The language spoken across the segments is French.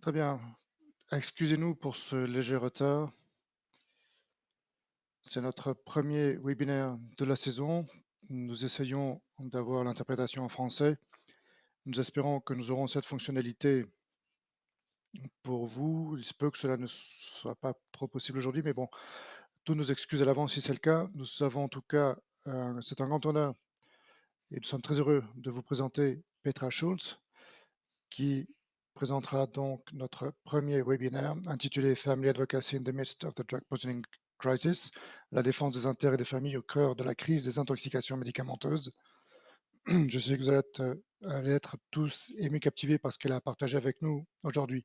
Très bien. Excusez-nous pour ce léger retard. C'est notre premier webinaire de la saison. Nous essayons d'avoir l'interprétation en français. Nous espérons que nous aurons cette fonctionnalité pour vous. Il se peut que cela ne soit pas trop possible aujourd'hui, mais bon, toutes nos excuses à l'avance si c'est le cas. Nous savons en tout cas, c'est un grand honneur et nous sommes très heureux de vous présenter Petra Schulz, qui présentera donc notre premier webinaire intitulé Family Advocacy in the Midst of the Drug Poisoning Crisis, la défense des intérêts des familles au cœur de la crise des intoxications médicamenteuses. Je sais que allez être tous émus, captivés par ce qu'elle a partagé avec nous aujourd'hui.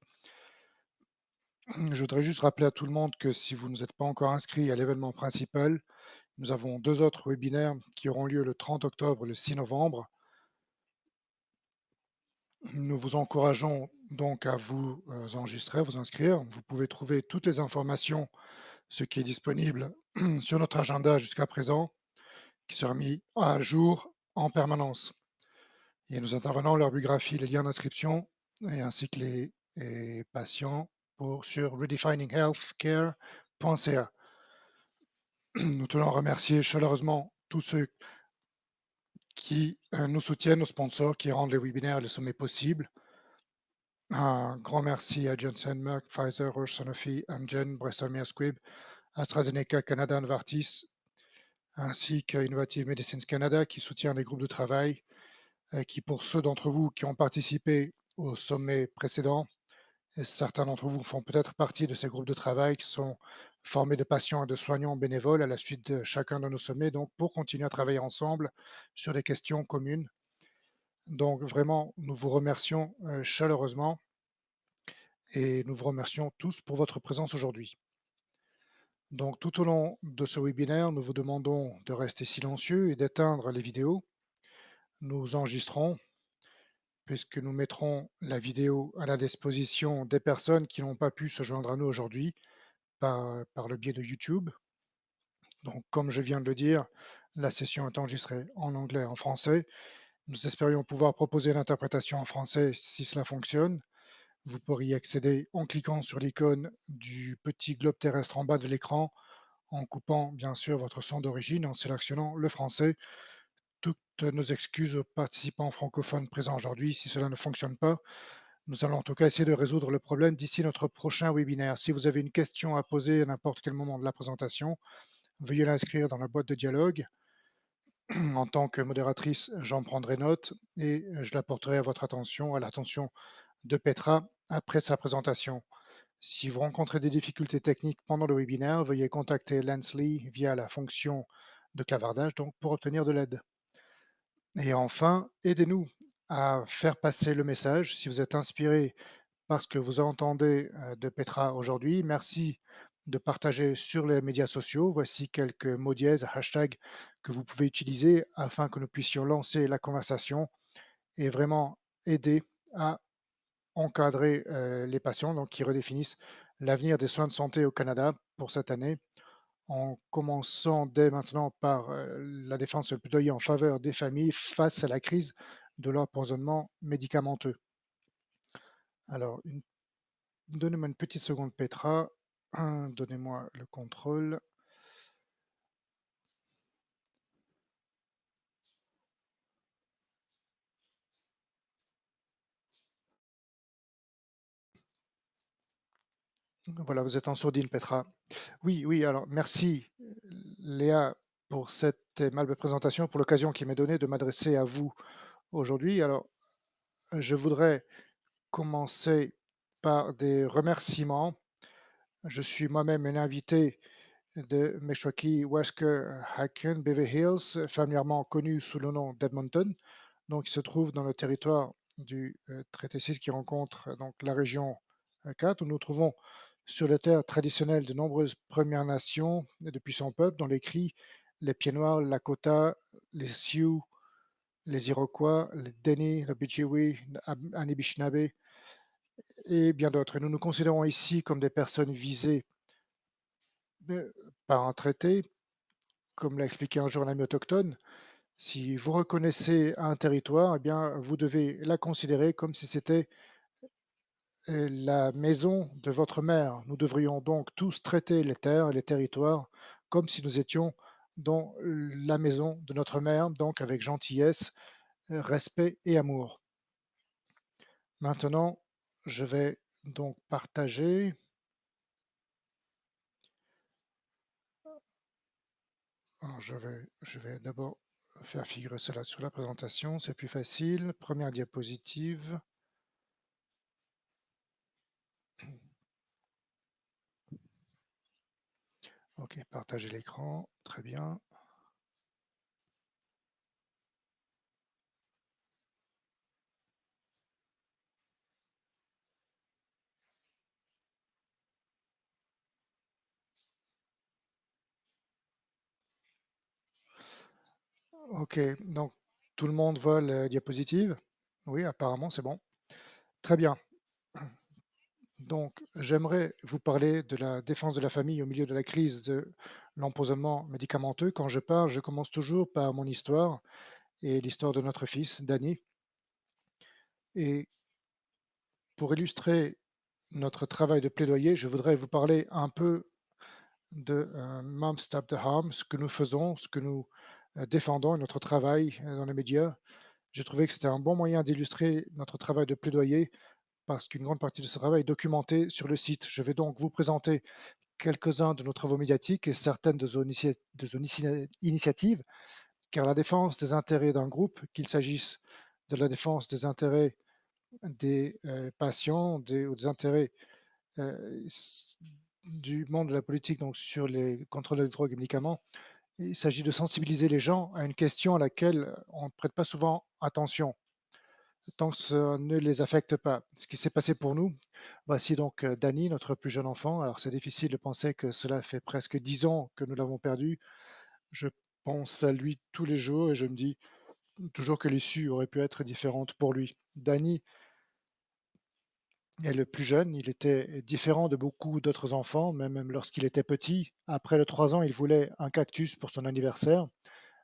Je voudrais juste rappeler à tout le monde que si vous ne vous êtes pas encore inscrit à l'événement principal, nous avons deux autres webinaires qui auront lieu le 30 octobre et le 6 novembre. Nous vous encourageons donc à vous enregistrer, à vous inscrire. Vous pouvez trouver toutes les informations, ce qui est disponible sur notre agenda jusqu'à présent, qui sera mis à jour en permanence. Et nos intervenants, leur biographie, les liens d'inscription, et ainsi que les patients sur redefininghealthcare.ca. Nous tenons à remercier chaleureusement tous ceux qui nous soutiennent, nos sponsors, qui rendent les webinaires et les sommets possibles. Un grand merci à Johnson, Merck, Pfizer, Roche, Sanofi, Amgen, Bristol Myers Squibb, AstraZeneca, Canada, Novartis, ainsi qu'à Innovative Medicines Canada qui soutient les groupes de travail, qui pour ceux d'entre vous qui ont participé au sommet précédent, et certains d'entre vous font peut-être partie de ces groupes de travail qui sont formés de patients et de soignants bénévoles à la suite de chacun de nos sommets, donc pour continuer à travailler ensemble sur des questions communes. Donc vraiment, nous vous remercions chaleureusement et nous vous remercions tous pour votre présence aujourd'hui. Donc tout au long de ce webinaire, nous vous demandons de rester silencieux et d'éteindre les vidéos. Nous enregistrons puisque nous mettrons la vidéo à la disposition des personnes qui n'ont pas pu se joindre à nous aujourd'hui par le biais de YouTube. Donc comme je viens de le dire, la session est enregistrée en anglais et en français. Nous espérions pouvoir proposer l'interprétation en français si cela fonctionne. Vous pourriez y accéder en cliquant sur l'icône du petit globe terrestre en bas de l'écran, en coupant bien sûr votre son d'origine, en sélectionnant le français. Toutes nos excuses aux participants francophones présents aujourd'hui si cela ne fonctionne pas. Nous allons en tout cas essayer de résoudre le problème d'ici notre prochain webinaire. Si vous avez une question à poser à n'importe quel moment de la présentation, veuillez l'inscrire dans la boîte de dialogue. En tant que modératrice, j'en prendrai note et je la porterai à votre attention, à l'attention de Petra après sa présentation. Si vous rencontrez des difficultés techniques pendant le webinaire, veuillez contacter Lansley via la fonction de clavardage donc pour obtenir de l'aide. Et enfin, aidez-nous à faire passer le message. Si vous êtes inspiré par ce que vous entendez de Petra aujourd'hui, merci de partager sur les médias sociaux. Voici quelques mots dièses, hashtags que vous pouvez utiliser afin que nous puissions lancer la conversation et vraiment aider à encadrer les patients donc, qui redéfinissent l'avenir des soins de santé au Canada pour cette année, en commençant dès maintenant par la défense et le plaidoyer en faveur des familles face à la crise de l'empoisonnement médicamenteux. Alors, donnez-moi une petite seconde, Petra. Donnez-moi le contrôle. Voilà, vous êtes en sourdine, Petra. Oui, oui, alors merci, Léa, pour cette aimable présentation, pour l'occasion qui m'est donnée de m'adresser à vous aujourd'hui. Alors, je voudrais commencer par des remerciements. Je suis moi-même un invité de Meshoki Wesker Haken Beverly Hills, familièrement connu sous le nom d'Edmonton. Donc, il se trouve dans le territoire du traité 6 qui rencontre donc la région 4, où nous trouvons sur les terres traditionnelles de nombreuses Premières Nations et de puissants peuples, dont les Cris, les Pieds-Noirs, les Lakota, les Sioux, les Iroquois, les Dene, les Bijiwi, les Anishinaabe et bien d'autres. Et nous nous considérons ici comme des personnes visées euh, par un traité, comme l'a expliqué un jour un ami autochtone. Si vous reconnaissez un territoire, eh bien, vous devez la considérer comme si c'était la maison de votre mère. Nous devrions donc tous traiter les terres et les territoires comme si nous étions dans la maison de notre mère, donc avec gentillesse, respect et amour. Maintenant, je vais donc partager. Alors je vais d'abord faire figurer cela sur la présentation, c'est plus facile. Première diapositive. OK, partager l'écran, très bien. OK, donc tout le monde voit la diapositive? Oui, apparemment, c'est bon. Très bien. Donc, j'aimerais vous parler de la défense de la famille au milieu de la crise de l'empoisonnement médicamenteux. Quand je parle, je commence toujours par mon histoire et l'histoire de notre fils, Danny. Et pour illustrer notre travail de plaidoyer, je voudrais vous parler un peu de Mom Stop the Harm, ce que nous faisons, ce que nous défendons, et notre travail dans les médias. J'ai trouvé que c'était un bon moyen d'illustrer notre travail de plaidoyer parce qu'une grande partie de ce travail est documenté sur le site. Je vais donc vous présenter quelques-uns de nos travaux médiatiques et certaines de nos initiatives, car la défense des intérêts d'un groupe, qu'il s'agisse de la défense des intérêts des patients ou des intérêts du monde de la politique, donc sur les contrôles de drogue et médicaments, il s'agit de sensibiliser les gens à une question à laquelle on ne prête pas souvent attention, tant que ça ne les affecte pas. Ce qui s'est passé pour nous, voici donc Danny, notre plus jeune enfant. Alors c'est difficile de penser que cela fait presque 10 ans que nous l'avons perdu. Je pense à lui tous les jours et je me dis toujours que l'issue aurait pu être différente pour lui. Danny est le plus jeune, il était différent de beaucoup d'autres enfants, même lorsqu'il était petit. Après les 3 ans, il voulait un cactus pour son anniversaire.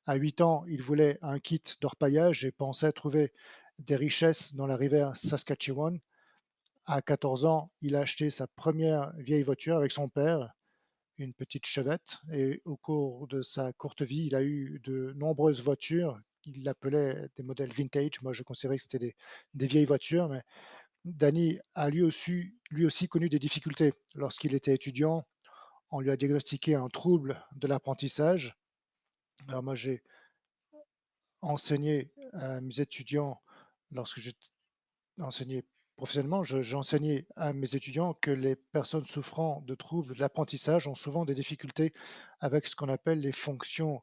À 8 ans, il voulait un kit d'orpaillage et pensait trouver des richesses dans la rivière Saskatchewan. À 14 ans, il a acheté sa première vieille voiture avec son père, une petite Chevette, et au cours de sa courte vie, il a eu de nombreuses voitures. Il l'appelait des modèles vintage. Moi, je considérais que c'était des vieilles voitures, mais Danny a lui aussi connu des difficultés. Lorsqu'il était étudiant, on lui a diagnostiqué un trouble de l'apprentissage. Alors moi, j'ai enseigné à mes étudiants lorsque j'ai enseigné professionnellement, j'enseignais à mes étudiants que les personnes souffrant de troubles de l'apprentissage ont souvent des difficultés avec ce qu'on appelle les fonctions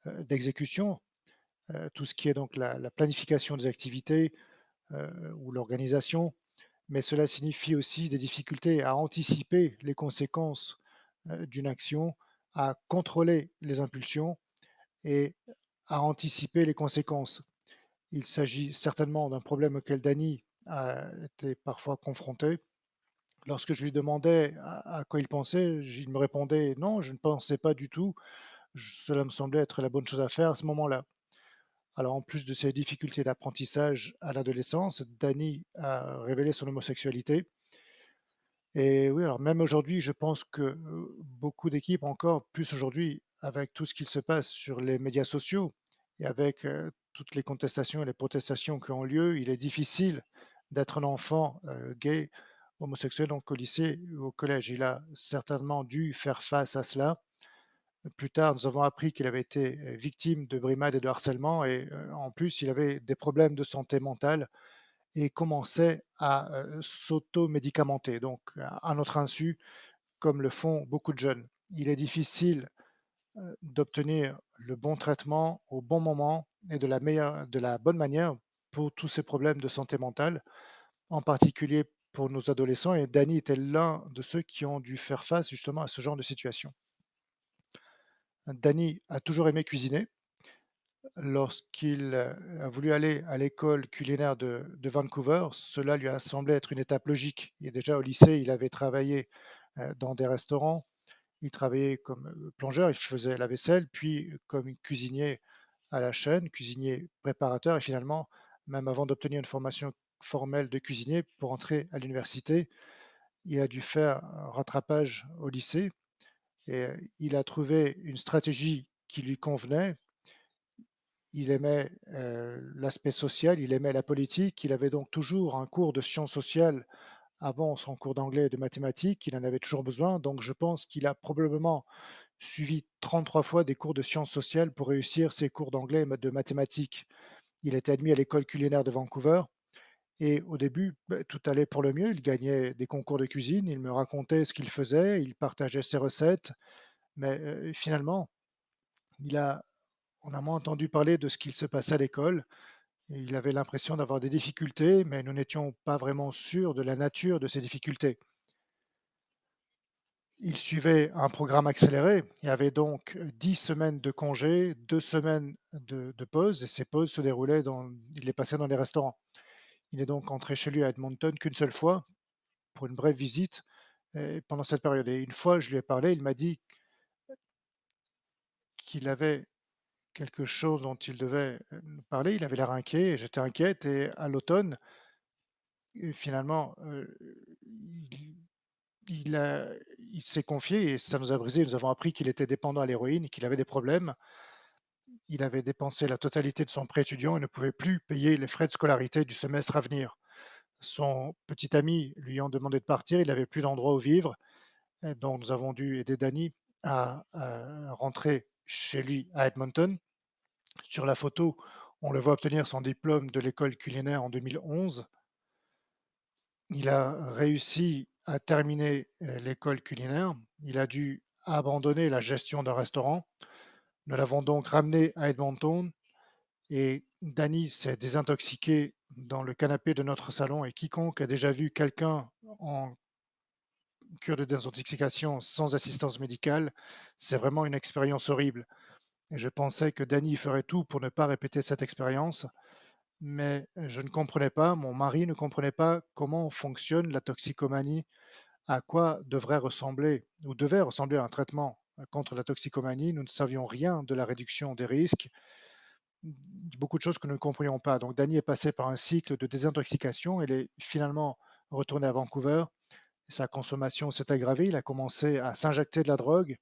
d'exécution, tout ce qui est donc la planification des activités ou l'organisation, mais cela signifie aussi des difficultés à anticiper les conséquences d'une action, à contrôler les impulsions et à anticiper les conséquences. Il s'agit certainement d'un problème auquel Dany a été parfois confronté. Lorsque je lui demandais à quoi il pensait, il me répondait: «Non, je ne pensais pas du tout. Cela me semblait être la bonne chose à faire à ce moment-là». Alors en plus de ses difficultés d'apprentissage à l'adolescence, Dany a révélé son homosexualité. Et oui, alors même aujourd'hui, je pense que, beaucoup d'équipes encore plus aujourd'hui avec tout ce qu'il se passe sur les médias sociaux et avec, toutes les contestations et les protestations qui ont lieu, il est difficile d'être un enfant, gay, homosexuel, donc au lycée ou au collège. Il a certainement dû faire face à cela. Plus tard, nous avons appris qu'il avait été, victime de brimades et de harcèlement et en plus, il avait des problèmes de santé mentale et commençait à, s'auto-médicamenter, donc à notre insu, comme le font beaucoup de jeunes. Il est difficile, d'obtenir le bon traitement au bon moment et de la bonne manière pour tous ces problèmes de santé mentale, en particulier pour nos adolescents, et Danny était l'un de ceux qui ont dû faire face justement à ce genre de situation. Danny a toujours aimé cuisiner. Lorsqu'il, a voulu aller à l'école culinaire de Vancouver, cela lui a semblé être une étape logique. Et déjà au lycée, il avait travaillé, dans des restaurants. Il travaillait comme, plongeur, il faisait la vaisselle, puis comme cuisinier à la chaîne, cuisinier préparateur et finalement, même avant d'obtenir une formation formelle de cuisinier pour entrer à l'université. Il a dû faire un rattrapage au lycée et il a trouvé une stratégie qui lui convenait. Il aimait, l'aspect social, il aimait la politique, il avait donc toujours un cours de sciences sociales avant son cours d'anglais et de mathématiques, il en avait toujours besoin, donc je pense qu'il a probablement suivi 33 fois des cours de sciences sociales pour réussir ses cours d'anglais et de mathématiques. Il était admis à l'école culinaire de Vancouver et au début, tout allait pour le mieux. Il gagnait des concours de cuisine, il me racontait ce qu'il faisait, il partageait ses recettes, mais finalement, il a on a moins entendu parler de ce qu'il se passait à l'école. Il avait l'impression d'avoir des difficultés, mais nous n'étions pas vraiment sûrs de la nature de ces difficultés. Il suivait un programme accéléré et avait donc 10 semaines de congé, 2 semaines de pause et ces pauses se déroulaient il les passait dans les restaurants. Il est donc entré chez lui à Edmonton qu'une seule fois pour une brève visite pendant cette période et une fois je lui ai parlé, il m'a dit qu'il avait quelque chose dont il devait, nous parler. Il avait l'air inquiet et j'étais inquiète et à l'automne et finalement, il il a il s'est confié et ça nous a brisé. Nous avons appris qu'il était dépendant à l'héroïne et qu'il avait des problèmes. Il avait dépensé la totalité de son prêt étudiant et ne pouvait plus payer les frais de scolarité du semestre à venir. Son petit ami lui ayant demandé de partir, il n'avait plus d'endroit où vivre, et donc nous avons dû aider Danny à rentrer chez lui à Edmonton. Sur la photo, on le voit obtenir son diplôme de l'école culinaire en 2011. Il a réussi à terminer l'école culinaire. Il a dû abandonner la gestion d'un restaurant. Nous l'avons donc ramené à Edmonton et Danny s'est désintoxiqué dans le canapé de notre salon et quiconque a déjà vu quelqu'un en cure de désintoxication sans assistance médicale, c'est vraiment une expérience horrible. Et je pensais que Danny ferait tout pour ne pas répéter cette expérience, mais je ne comprenais pas, mon mari ne comprenait pas comment fonctionne la toxicomanie, à quoi devrait ressembler ou devait ressembler un traitement contre la toxicomanie. Nous ne savions rien de la réduction des risques, beaucoup de choses que nous ne comprenions pas. Donc Danny est passé par un cycle de désintoxication, il est finalement retourné à Vancouver. Sa consommation s'est aggravée, il a commencé à s'injecter de la drogue,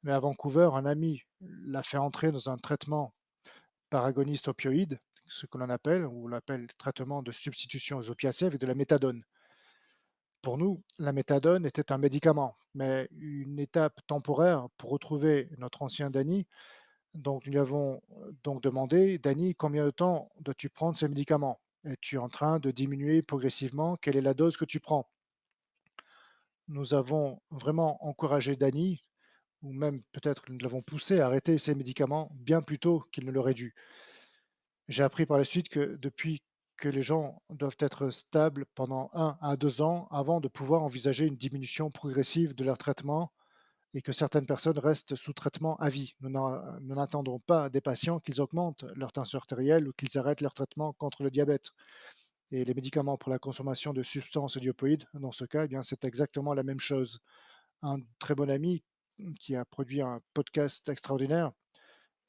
mais à Vancouver, un ami l'a fait entrer dans un traitement par agoniste opioïde, ce que l'on appelle, ou on l'appelle traitement de substitution aux opiacés avec de la méthadone. Pour nous, la méthadone était un médicament, mais une étape temporaire pour retrouver notre ancien Danny. Donc nous lui avons donc demandé, Danny, combien de temps dois-tu prendre ces médicaments? Es-tu en train de diminuer progressivement? Quelle est la dose que tu prends? Nous avons vraiment encouragé Danny, ou même peut-être nous l'avons poussé à arrêter ses médicaments bien plus tôt qu'il ne l'aurait dû. J'ai appris par la suite que depuis que les gens doivent être stables pendant 1 à 2 ans avant de pouvoir envisager une diminution progressive de leur traitement et que certaines personnes restent sous traitement à vie. Nous n'attendrons pas des patients qu'ils augmentent leur tension artérielle ou qu'ils arrêtent leur traitement contre le diabète. Et les médicaments pour la consommation de substances diopoïdes, dans ce cas, eh bien, c'est exactement la même chose. Un très bon ami qui a produit un podcast extraordinaire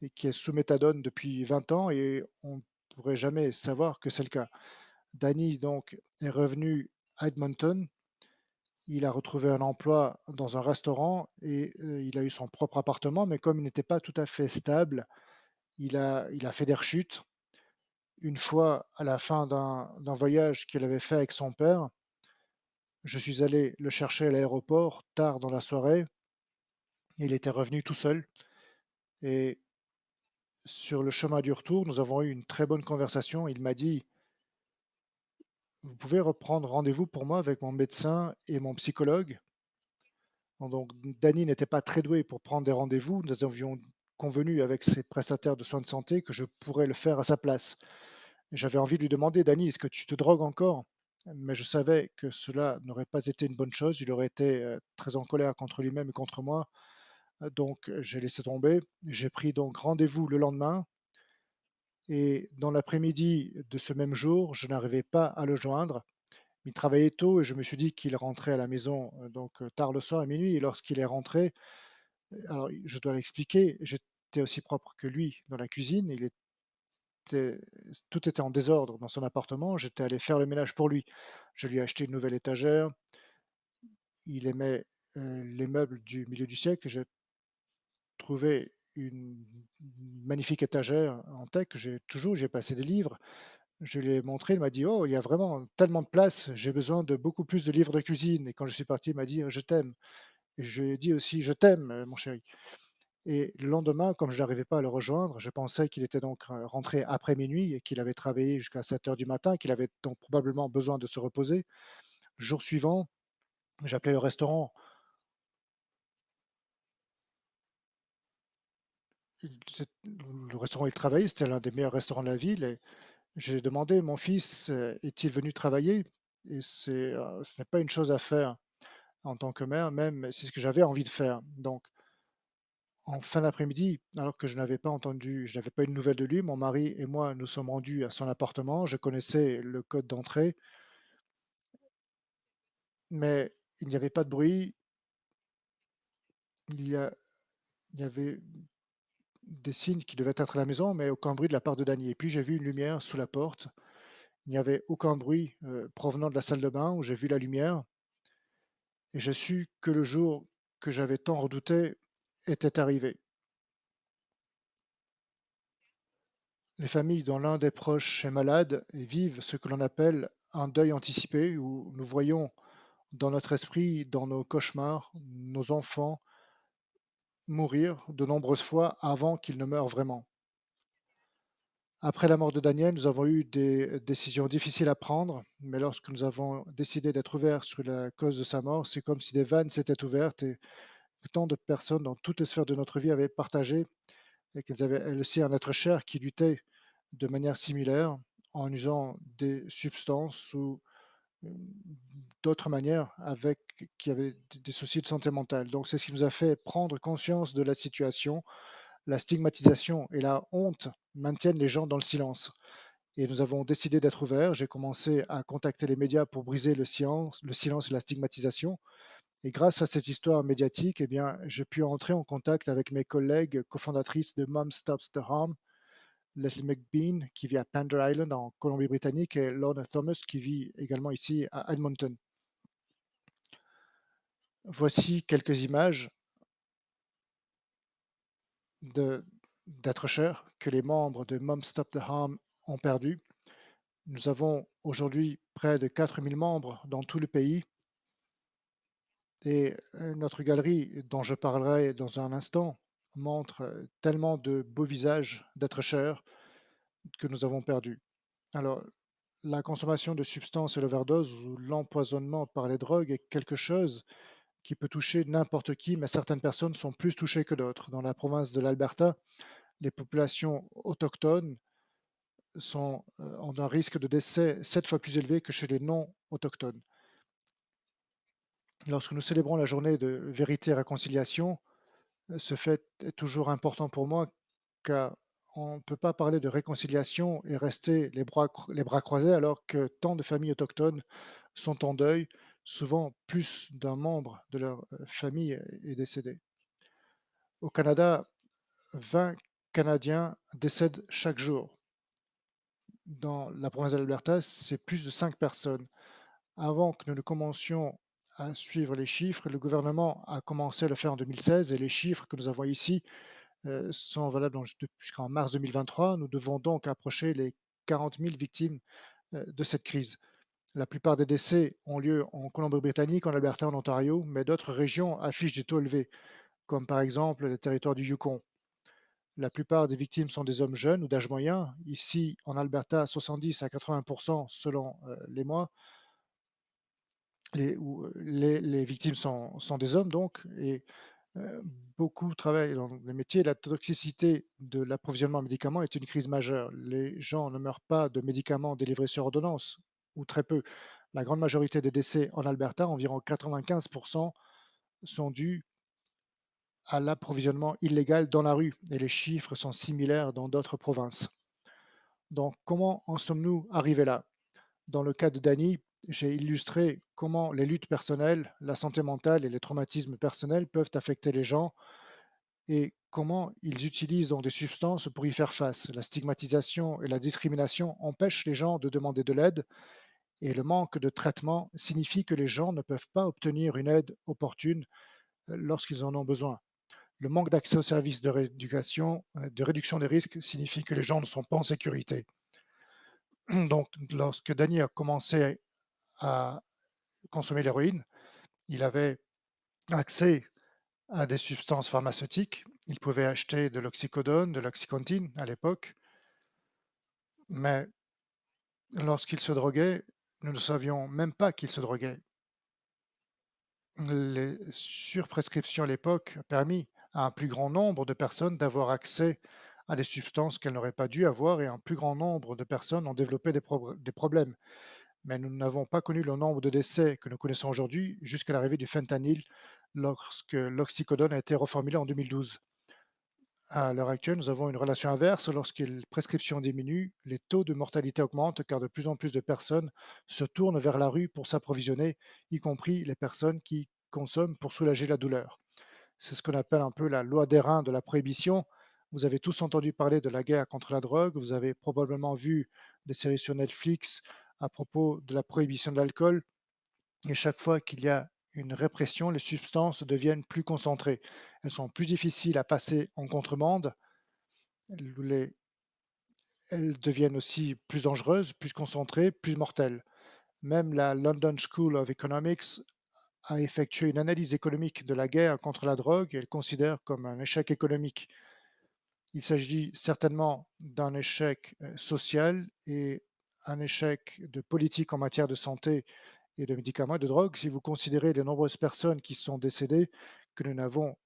et qui est sous méthadone depuis 20 ans et on ne pourrait jamais savoir que c'est le cas. Danny donc est revenu à Edmonton, il a retrouvé un emploi dans un restaurant et il a eu son propre appartement, mais comme il n'était pas tout à fait stable, il a fait des rechutes. Une fois, à la fin d'un voyage qu'il avait fait avec son père, je suis allé le chercher à l'aéroport tard dans la soirée. Il était revenu tout seul et sur le chemin du retour, nous avons eu une très bonne conversation. Il m'a dit: «Vous pouvez reprendre rendez-vous pour moi avec mon médecin et mon psychologue?» Donc Danny n'était pas très doué pour prendre des rendez-vous. Nous avions convenu avec ses prestataires de soins de santé que je pourrais le faire à sa place. J'avais envie de lui demander: «Danny, est-ce que tu te drogues encore?» Mais je savais que cela n'aurait pas été une bonne chose. Il aurait été, très en colère contre lui-même et contre moi. Donc j'ai laissé tomber. J'ai pris donc rendez-vous le lendemain et dans l'après-midi de ce même jour, je n'arrivais pas à le joindre. Il travaillait tôt et je me suis dit qu'il rentrait à la maison, tard le soir à minuit. Et lorsqu'il est rentré, alors je dois l'expliquer, j'étais aussi propre que lui dans la cuisine. Il était tout était en désordre dans son appartement. J'étais allé faire le ménage pour lui. Je lui ai acheté une nouvelle étagère. Il aimait, les meubles du milieu du siècle et j'ai trouvé une magnifique étagère en teck que j'ai toujours, j'ai passé des livres. Je lui ai montré, il m'a dit: «Oh, il y a vraiment tellement de place, j'ai besoin de beaucoup plus de livres de cuisine» et quand je suis parti, il m'a dit: «Je t'aime» et je lui ai dit aussi: «Je t'aime, mon chéri». Et le lendemain, comme je n'arrivais pas à le rejoindre, je pensais qu'il était donc, rentré après minuit et qu'il avait travaillé jusqu'à 7 heures du matin, qu'il avait donc probablement besoin de se reposer. Le jour suivant, j'ai appelé le restaurant. Le restaurant où il travaillait, c'était l'un des meilleurs restaurants de la ville et j'ai demandé: «Mon fils, est-il venu travailler?» et ce n'est pas une chose à faire en tant que mère, même c'est ce que j'avais envie de faire. Donc en fin d'après-midi, alors que je n'avais pas eu de nouvelles de lui, mon mari et moi nous sommes rendus à son appartement. Je connaissais le code d'entrée, mais il n'y avait pas de bruit. Il y a il y avait des signes qu'il devait être à la maison, mais aucun bruit de la part de Dany et puis j'ai vu une lumière sous la porte. Il n'y avait aucun bruit, provenant de la salle de bain où j'ai vu la lumière et j'ai su que le jour que j'avais tant redouté était arrivé. Les familles dont l'un des proches est malade et vivent ce que l'on appelle un deuil anticipé, où nous voyons dans notre esprit, dans nos cauchemars, nos enfants mourir de nombreuses fois avant qu'ils ne meurent vraiment. Après la mort de Daniel, nous avons eu des décisions difficiles à prendre, mais lorsque nous avons décidé d'être ouverts sur la cause de sa mort, c'est comme si des vannes s'étaient ouvertes et que tant de personnes dans toutes les sphères de notre vie avaient partagé et qu'elles avaient elles aussi un être cher qui luttait de manière similaire en usant des substances ou d'autres manières avec qui avaient des soucis de santé mentale. Donc c'est ce qui nous a fait prendre conscience de la situation. La stigmatisation et la honte maintiennent les gens dans le silence. Et nous avons décidé d'être ouverts. J'ai commencé à contacter les médias pour briser le silence et la stigmatisation. Et grâce à cette histoire médiatique, eh bien, j'ai pu entrer en contact avec mes collègues cofondatrices de Mom Stops the Harm, Leslie McBean, qui vit à Pender Island en Colombie-Britannique, et Lorna Thomas, qui vit également ici à Edmonton. Voici quelques images de- d'êtres chers que les membres de Mom Stop the Harm ont perdus. Nous avons aujourd'hui près de 4000 membres dans tout le pays et notre galerie, dont je parlerai dans un instant, montre tellement de beaux visages d'êtres chers que nous avons perdus. Alors, la consommation de substances et l'overdose ou l'empoisonnement par les drogues est quelque chose qui peut toucher n'importe qui, mais certaines personnes sont plus touchées que d'autres. Dans la province de l'Alberta, les populations autochtones ont un risque de décès 7 fois plus élevé que chez les non-autochtones. Lorsque nous célébrons la journée de vérité et réconciliation, ce fait est toujours important pour moi car on ne peut pas parler de réconciliation et rester les bras croisés alors que tant de familles autochtones sont en deuil. Souvent, plus d'un membre de leur famille est décédé. Au Canada, 20 Canadiens décèdent chaque jour. Dans la province de l'Alberta, c'est plus de 5 personnes. Avant que nous ne commencions à suivre les chiffres, le gouvernement a commencé à le faire en 2016 et les chiffres que nous avons ici sont valables jusqu'en mars 2023. Nous devons donc approcher les 40 000 victimes de cette crise. La plupart des décès ont lieu en Colombie-Britannique, en Alberta, en Ontario, mais d'autres régions affichent des taux élevés, comme par exemple le territoire du Yukon. La plupart des victimes sont des hommes jeunes ou d'âge moyen. Ici, en Alberta, 70 à 80 selon les mois. Les victimes sont des hommes, donc, et Heu, beaucoup travaillent dans le métier. La toxicité de l'approvisionnement en médicaments est une crise majeure. Les gens ne meurent pas de médicaments délivrés sur ordonnance, ou très peu. La grande majorité des décès en Alberta, environ 95 sont dus à l'approvisionnement illégal dans la rue et les chiffres sont similaires dans d'autres provinces. Donc comment en sommes-nous arrivés là? Dans le cas de Dany, j'ai illustré comment les luttes personnelles, la santé mentale et les traumatismes personnels peuvent affecter les gens et comment ils utilisent donc des substances pour y faire face. La stigmatisation et la discrimination empêchent les gens de demander de l'aide et le manque de traitement signifie que les gens ne peuvent pas obtenir une aide opportune lorsqu'ils en ont besoin. Le manque d'accès aux services de rééducation, de réduction des risques signifie que les gens ne sont pas en sécurité. Donc, lorsque Danny a commencé à consommer l'héroïne, il avait accès à des substances pharmaceutiques. Il pouvait acheter de l'oxycodone, de l'oxycontin à l'époque, mais lorsqu'il se droguait, nous ne savions même pas qu'il se droguait. Les surprescriptions à l'époque ont permis à un plus grand nombre de personnes d'avoir accès à des substances qu'elles n'auraient pas dû avoir et un plus grand nombre de personnes ont développé des problèmes. Mais nous n'avons pas connu le nombre de décès que nous connaissons aujourd'hui jusqu'à l'arrivée du fentanyl lorsque l'oxycodone a été reformulé en 2012. À l'heure actuelle, nous avons une relation inverse. Lorsque les prescriptions diminuent, les taux de mortalité augmentent car de plus en plus de personnes se tournent vers la rue pour s'approvisionner, y compris les personnes qui consomment pour soulager la douleur. C'est ce qu'on appelle un peu la loi d'airain de la prohibition. Vous avez tous entendu parler de la guerre contre la drogue, vous avez probablement vu des séries sur Netflix à propos de la prohibition de l'alcool. Et chaque fois qu'il y a une répression, les substances deviennent plus concentrées. Elles sont plus difficiles à passer en contrebande, les- elles deviennent aussi plus dangereuses, plus concentrées, plus mortelles. Même la London School of Economics a effectué une analyse économique de la guerre contre la drogue et elle considère comme un échec économique. Il s'agit certainement d'un échec social et un échec de politique en matière de santé et de médicaments et de drogue. Si vous considérez les nombreuses personnes qui sont décédées, que nous n'avons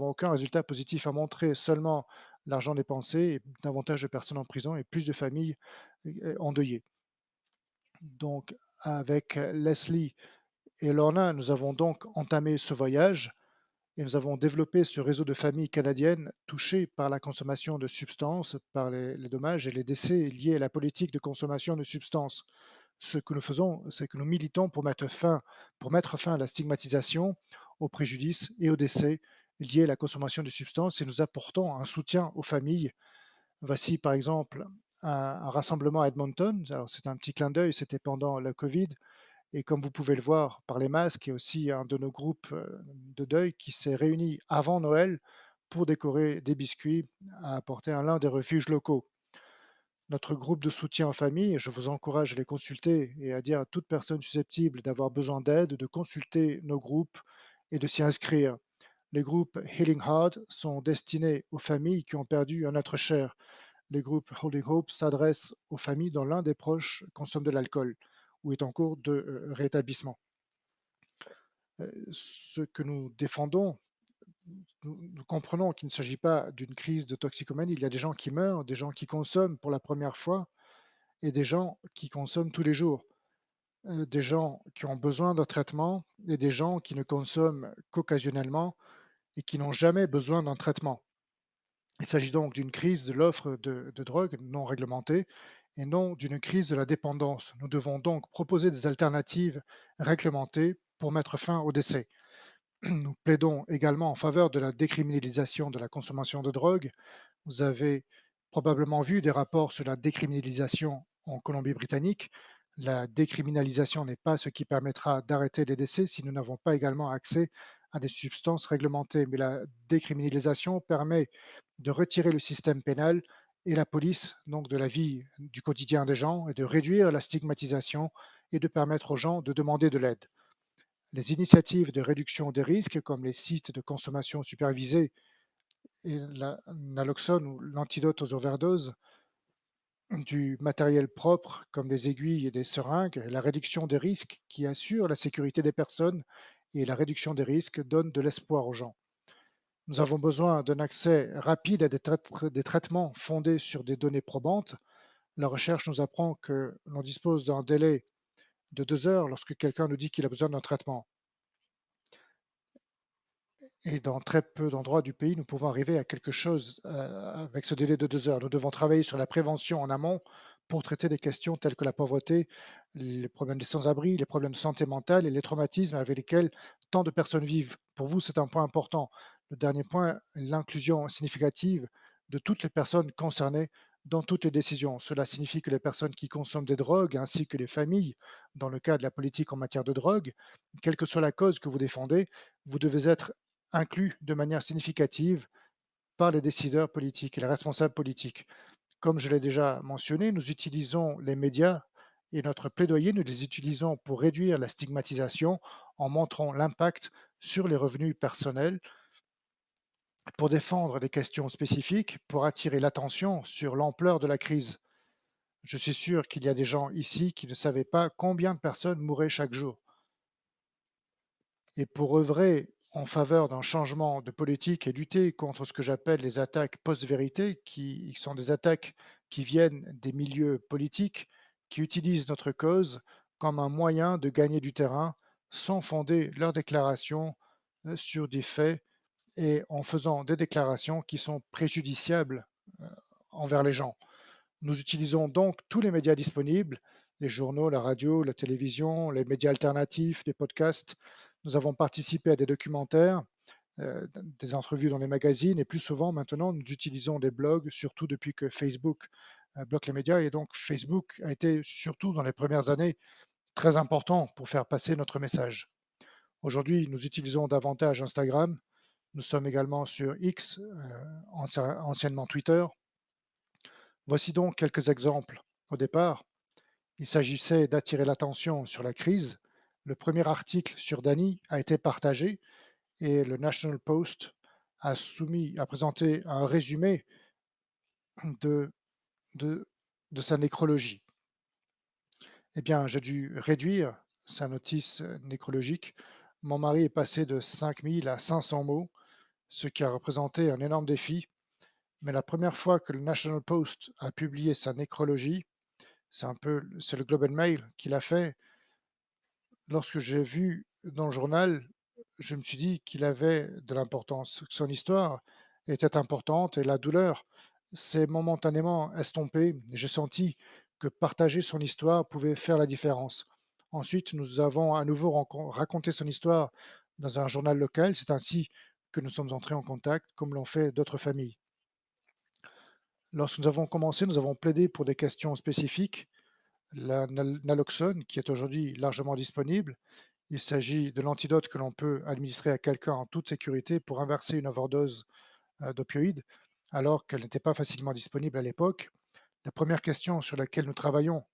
aucun résultat positif à montrer, seulement l'argent dépensé et davantage de personnes en prison et plus de familles endeuillées. Donc, avec Leslie et Lorna, nous avons donc entamé ce voyage et nous avons développé ce réseau de familles canadiennes touchées par la consommation de substances, par les dommages et les décès liés à la politique de consommation de substances. Ce que nous faisons, c'est que nous militons pour mettre fin à la stigmatisation, aux préjudices et aux décès liés à la consommation de substances et nous apportons un soutien aux familles. Voici par exemple un rassemblement à Edmonton. Alors c'est un petit clin d'œil, c'était pendant le Covid et comme vous pouvez le voir par les masques, il y a aussi un de nos groupes de deuil qui s'est réuni avant Noël pour décorer des biscuits à apporter à l'un des refuges locaux. Notre groupe de soutien en famille, je vous encourage à les consulter et à dire à toute personne susceptible d'avoir besoin d'aide de consulter nos groupes et de s'y inscrire. Les groupes Healing Heart sont destinés aux familles qui ont perdu un être cher. Les groupes Holding Hope s'adressent aux familles dont l'un des proches consomme de l'alcool ou est en cours de rétablissement. Ce que nous défendons, nous comprenons qu'il ne s'agit pas d'une crise de toxicomanie. Il y a des gens qui meurent, des gens qui consomment pour la première fois et des gens qui consomment tous les jours. Des gens qui ont besoin de traitement et des gens qui ne consomment qu'occasionnellement et qui n'ont jamais besoin d'un traitement. Il s'agit donc d'une crise de l'offre de drogue non réglementée et non d'une crise de la dépendance. Nous devons donc proposer des alternatives réglementées pour mettre fin au décès. Nous plaidons également en faveur de la décriminalisation de la consommation de drogue. Vous avez probablement vu des rapports sur la décriminalisation en Colombie-Britannique. La décriminalisation n'est pas ce qui permettra d'arrêter les décès si nous n'avons pas également accès à des substances réglementées. Mais la décriminalisation permet de retirer le système pénal et la police donc de la vie du quotidien des gens et de réduire la stigmatisation et de permettre aux gens de demander de l'aide. Les initiatives de réduction des risques, comme les sites de consommation supervisée et la naloxone ou l'antidote aux overdoses, du matériel propre comme des aiguilles et des seringues, la réduction des risques qui assure la sécurité des personnes et la réduction des risques donne de l'espoir aux gens. Nous avons besoin d'un accès rapide à des traitements fondés sur des données probantes. La recherche nous apprend que l'on dispose d'un délai de 2 heures lorsque quelqu'un nous dit qu'il a besoin d'un traitement. Et dans très peu d'endroits du pays, nous pouvons arriver à quelque chose avec ce délai de 2 heures. Nous devons travailler sur la prévention en amont pour traiter des questions telles que la pauvreté, les problèmes des sans-abri, les problèmes de santé mentale et les traumatismes avec lesquels tant de personnes vivent. Pour vous, c'est un point important. Le dernier point, l'inclusion significative de toutes les personnes concernées dans toutes les décisions. Cela signifie que les personnes qui consomment des drogues ainsi que les familles, dans le cas de la politique en matière de drogue, quelle que soit la cause que vous défendez, vous devez être inclus de manière significative par les décideurs politiques et les responsables politiques. Comme je l'ai déjà mentionné, nous utilisons les médias et notre plaidoyer, nous les utilisons pour réduire la stigmatisation en montrant l'impact sur les revenus personnels, pour défendre des questions spécifiques, pour attirer l'attention sur l'ampleur de la crise. Je suis sûr qu'il y a des gens ici qui ne savaient pas combien de personnes mouraient chaque jour. Et pour œuvrer en faveur d'un changement de politique et lutter contre ce que j'appelle les attaques post-vérité, qui sont des attaques qui viennent des milieux politiques, qui utilisent notre cause comme un moyen de gagner du terrain sans fonder leurs déclarations sur des faits et en faisant des déclarations qui sont préjudiciables envers les gens. Nous utilisons donc tous les médias disponibles, les journaux, la radio, la télévision, les médias alternatifs, les podcasts. Nous avons participé à des documentaires, des entrevues dans les magazines et plus souvent maintenant, nous utilisons des blogs, surtout depuis que Facebook bloque les médias. Et donc Facebook a été, surtout dans les premières années, très important pour faire passer notre message. Aujourd'hui, nous utilisons davantage Instagram. Nous sommes également sur X, anciennement Twitter. Voici donc quelques exemples. Au départ, il s'agissait d'attirer l'attention sur la crise. Le premier article sur Dani a été partagé et le National Post a présenté un résumé de, de, de sa nécrologie. Eh bien, j'ai dû réduire sa notice nécrologique. Mon mari est passé de 5000 à 500 mots, ce qui a représenté un énorme défi. Mais la première fois que le National Post a publié sa nécrologie, c'est le Globe and Mail qui l'a fait. Lorsque j'ai vu dans le journal, je me suis dit qu'il avait de l'importance, que son histoire était importante et la douleur s'est momentanément estompée. J'ai senti que partager son histoire pouvait faire la différence. Ensuite, nous avons à nouveau raconté son histoire dans un journal local. C'est ainsi que nous sommes entrés en contact, comme l'ont fait d'autres familles. Lorsque nous avons commencé, nous avons plaidé pour des questions spécifiques. La naloxone, qui est aujourd'hui largement disponible, il s'agit de l'antidote que l'on peut administrer à quelqu'un en toute sécurité pour inverser une overdose d'opioïdes, alors qu'elle n'était pas facilement disponible à l'époque. La première question sur laquelle nous travaillons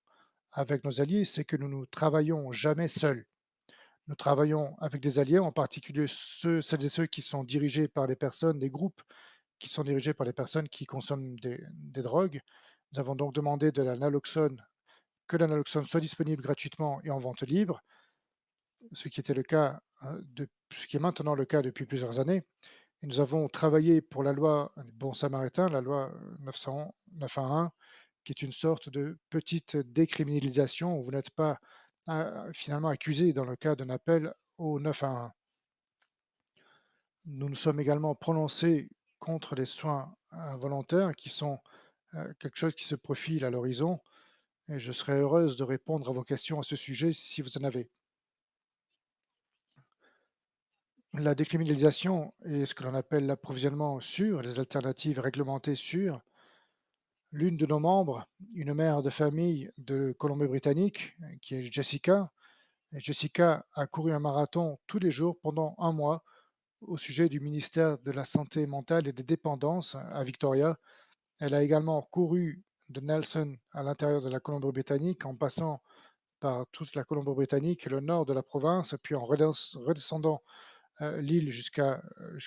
avec nos alliés, c'est que nous ne travaillons jamais seuls. Nous travaillons avec des alliés, en particulier celles et ceux qui sont dirigés par les personnes, des groupes qui sont dirigés par les personnes qui consomment des drogues. Nous avons donc demandé que la naloxone soit disponible gratuitement et en vente libre, ce qui était le cas, ce qui est maintenant le cas depuis plusieurs années. Et nous avons travaillé pour la loi Bon Samaritain, la loi 901, qui est une sorte de petite décriminalisation où vous n'êtes pas finalement accusé dans le cas d'un appel au 911. Nous nous sommes également prononcés contre les soins involontaires qui sont quelque chose qui se profile à l'horizon et je serais heureuse de répondre à vos questions à ce sujet si vous en avez. La décriminalisation est ce que l'on appelle l'approvisionnement sûr, les alternatives réglementées sûres. L'une de nos membres, une mère de famille de Colombie-Britannique, qui est Jessica, et Jessica a couru un marathon tous les jours pendant un mois au sujet du ministère de la Santé mentale et des dépendances à Victoria. Elle a également couru de Nelson à l'intérieur de la Colombie-Britannique en passant par toute la Colombie-Britannique et le nord de la province, puis en redescendant l'île jusqu'à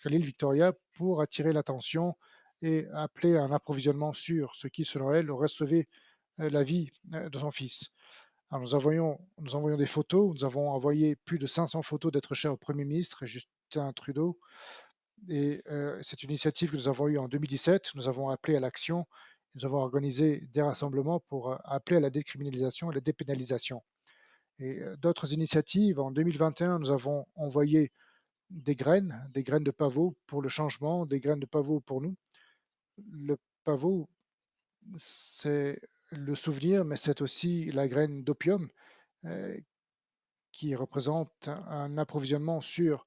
l'île Victoria pour attirer l'attention et appeler à un approvisionnement sûr, ce qui, selon elle, aurait sauvé la vie de son fils. Alors nous envoyons des photos, nous avons envoyé plus de 500 photos d'être cher au Premier ministre Justin Trudeau, et c'est une initiative que nous avons eue en 2017. Nous avons appelé à l'action, nous avons organisé des rassemblements pour appeler à la décriminalisation et la dépénalisation. Et d'autres initiatives, en 2021, nous avons envoyé des graines de pavot pour le changement, des graines de pavot pour nous. Le pavot, c'est le souvenir, mais c'est aussi la graine d'opium euh, qui représente un approvisionnement sûr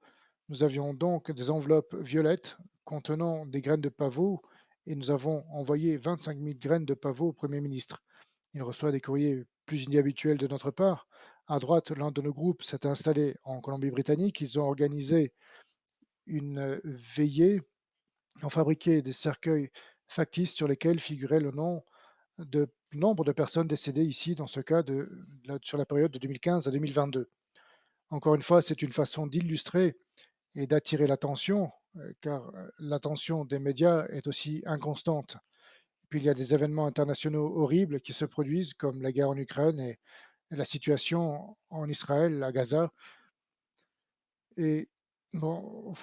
Nous avions donc des enveloppes violettes contenant des graines de pavot et nous avons envoyé 25 000 graines de pavot au Premier ministre. Il reçoit des courriers plus inhabituels de notre part. À droite, l'un de nos groupes s'est installé en Colombie-Britannique. Ils ont organisé une veillée, ont fabriqué des cercueils factices sur lesquels figurait le nom de nombre de personnes décédées ici, dans ce cas, sur la période de 2015 à 2022. Encore une fois, c'est une façon d'illustrer et d'attirer l'attention, car l'attention des médias est aussi inconstante. Puis il y a des événements internationaux horribles qui se produisent, comme la guerre en Ukraine et la situation en Israël, à Gaza. Et bon,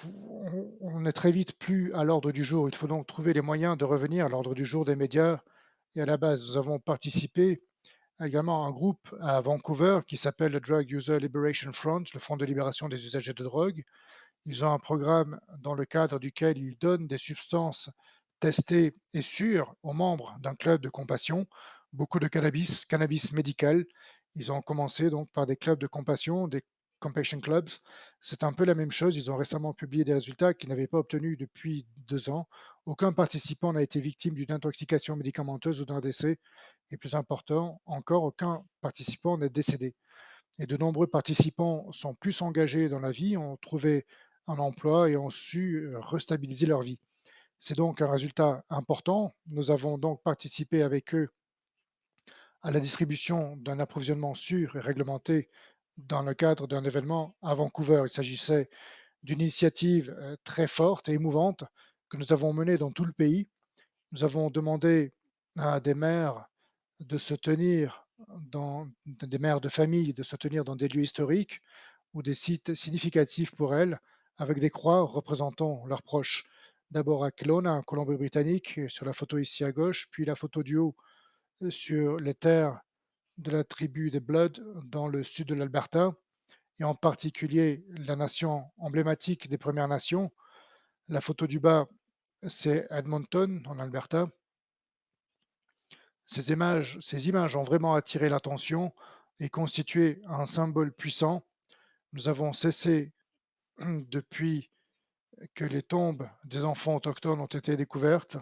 on est très vite plus à l'ordre du jour. Il faut donc trouver les moyens de revenir à l'ordre du jour des médias. Et à la base, nous avons participé également à un groupe à Vancouver qui s'appelle le Drug User Liberation Front, le Front de libération des usagers de drogue. Ils ont un programme dans le cadre duquel ils donnent des substances testées et sûres aux membres d'un club de compassion, beaucoup de cannabis, cannabis médical. Ils ont commencé donc par des clubs de compassion, des compassion clubs. C'est un peu la même chose. Ils ont récemment publié des résultats qu'ils n'avaient pas obtenus depuis 2 ans. Aucun participant n'a été victime d'une intoxication médicamenteuse ou d'un décès. Et plus important encore, aucun participant n'est décédé. Et de nombreux participants sont plus engagés dans la vie, ont trouvé un emploi et ont su restabiliser leur vie. C'est donc un résultat important. Nous avons donc participé avec eux à la distribution d'un approvisionnement sûr et réglementé dans le cadre d'un événement à Vancouver. Il s'agissait d'une initiative très forte et émouvante que nous avons menée dans tout le pays. Nous avons demandé à des maires de se tenir des mères de famille de se tenir dans des lieux historiques ou des sites significatifs pour elles, avec des croix représentant leurs proches. D'abord à Kelowna, en Colombie-Britannique, sur la photo ici à gauche, puis la photo du haut sur les terres de la tribu des Bloods dans le sud de l'Alberta, et en particulier la nation emblématique des Premières Nations. La photo du bas, c'est Edmonton, en Alberta. Ces images ont vraiment attiré l'attention et constitué un symbole puissant. Nous avons cessé, depuis que les tombes des enfants autochtones ont été découvertes,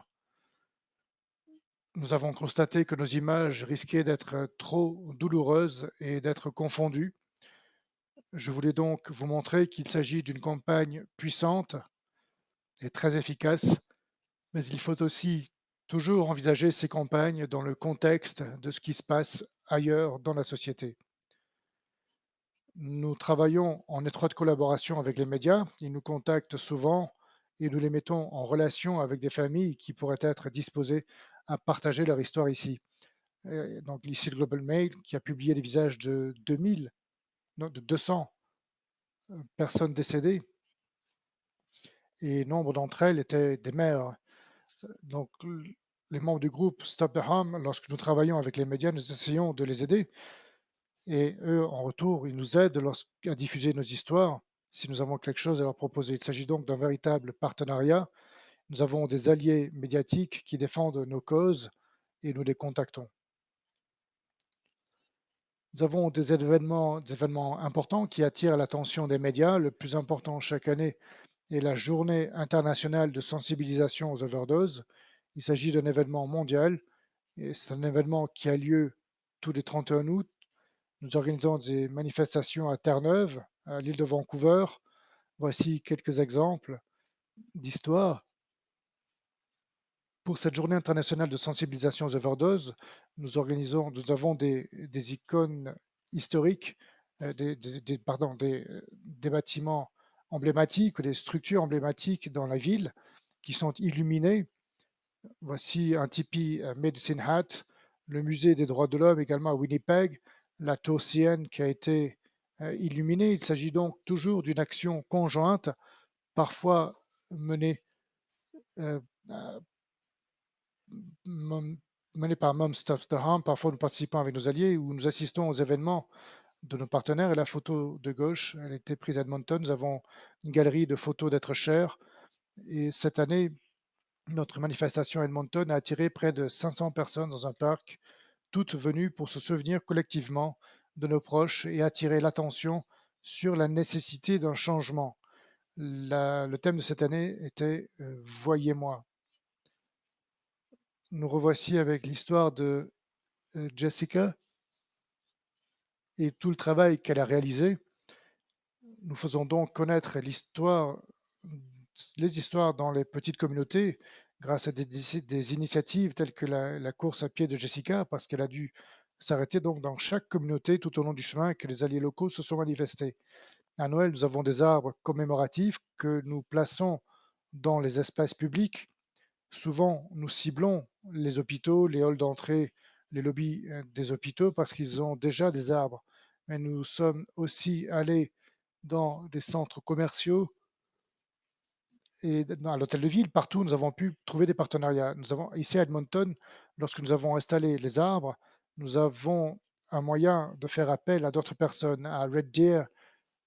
nous avons constaté que nos images risquaient d'être trop douloureuses et d'être confondues. Je voulais donc vous montrer qu'il s'agit d'une campagne puissante et très efficace, mais il faut aussi toujours envisager ces campagnes dans le contexte de ce qui se passe ailleurs dans la société. Nous travaillons en étroite collaboration avec les médias. Ils nous contactent souvent et nous les mettons en relation avec des familles qui pourraient être disposées à partager leur histoire ici. Donc ici le Global Mail qui a publié les visages de 2000, non, de 200 personnes décédées et nombre d'entre elles étaient des mères. Donc les membres du groupe Stop the Harm, lorsque nous travaillons avec les médias, nous essayons de les aider. Et eux, en retour, ils nous aident à diffuser nos histoires si nous avons quelque chose à leur proposer. Il s'agit donc d'un véritable partenariat. Nous avons des alliés médiatiques qui défendent nos causes et nous les contactons. Nous avons des événements importants qui attirent l'attention des médias. Le plus important chaque année est la Journée internationale de sensibilisation aux overdoses. Il s'agit d'un événement mondial et c'est un événement qui a lieu tous les 31 août. Nous organisons des manifestations à Terre-Neuve, à l'île de Vancouver. Voici quelques exemples d'histoires. Pour cette journée internationale de sensibilisation aux overdoses, nous avons des icônes historiques, des bâtiments emblématiques ou des structures emblématiques dans la ville qui sont illuminées. Voici un tipi Medicine Hat, le musée des droits de l'homme également à Winnipeg, la tour CN qui a été illuminée. Il s'agit donc toujours d'une action conjointe, parfois menée, euh, euh, mom- menée par Mom Stop the Harm, parfois nous participons avec nos alliés ou nous assistons aux événements de nos partenaires. Et la photo de gauche, elle a été prise à Edmonton. Nous avons une galerie de photos d'êtres chers. Et cette année, notre manifestation à Edmonton a attiré près de 500 personnes dans un parc, toutes venues pour se souvenir collectivement de nos proches et attirer l'attention sur la nécessité d'un changement. Le thème de cette année était Voyez-moi. Nous revoici avec l'histoire de Jessica et tout le travail qu'elle a réalisé. Nous faisons donc connaître les histoires dans les petites communautés grâce à des initiatives telles que la course à pied de Jessica, parce qu'elle a dû s'arrêter donc dans chaque communauté tout au long du chemin que les alliés locaux se sont manifestés. À Noël, nous avons des arbres commémoratifs que nous plaçons dans les espaces publics. Souvent, nous ciblons les hôpitaux, les halls d'entrée, les lobbies des hôpitaux parce qu'ils ont déjà des arbres. Mais nous sommes aussi allés dans des centres commerciaux et à l'hôtel de ville, partout, nous avons pu trouver des partenariats. Nous avons, ici à Edmonton, lorsque nous avons installé les arbres, nous avons un moyen de faire appel à d'autres personnes. À Red Deer,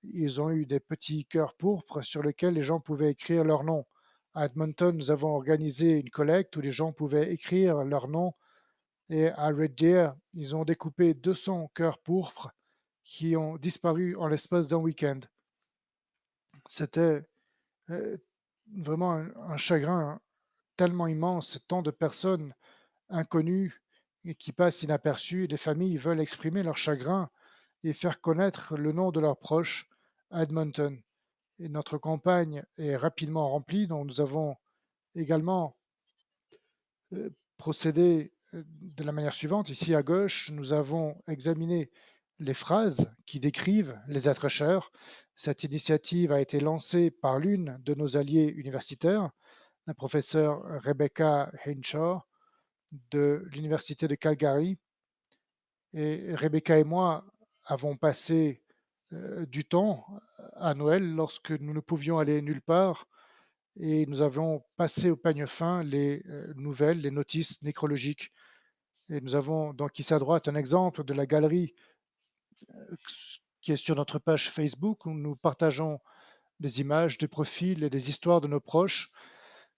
ils ont eu des petits cœurs pourpres sur lesquels les gens pouvaient écrire leur nom. À Edmonton, nous avons organisé une collecte où les gens pouvaient écrire leur nom. Et à Red Deer, ils ont découpé 200 cœurs pourpres qui ont disparu en l'espace d'un week-end. C'était vraiment un chagrin tellement immense, tant de personnes inconnues et qui passent inaperçues. Les familles veulent exprimer leur chagrin et faire connaître le nom de leurs proches à Edmonton. Et notre campagne est rapidement remplie, donc nous avons également procédé de la manière suivante. Ici à gauche, nous avons examiné les phrases qui décrivent les êtres chers. Cette initiative a été lancée par l'une de nos alliés universitaires, la professeure Rebecca Henshaw de l'Université de Calgary. Et Rebecca et moi avons passé du temps à Noël lorsque nous ne pouvions aller nulle part et nous avons passé au peigne fin les nouvelles, les notices nécrologiques. Et nous avons donc ici à droite un exemple de la galerie qui est sur notre page Facebook où nous partageons des images, des profils et des histoires de nos proches.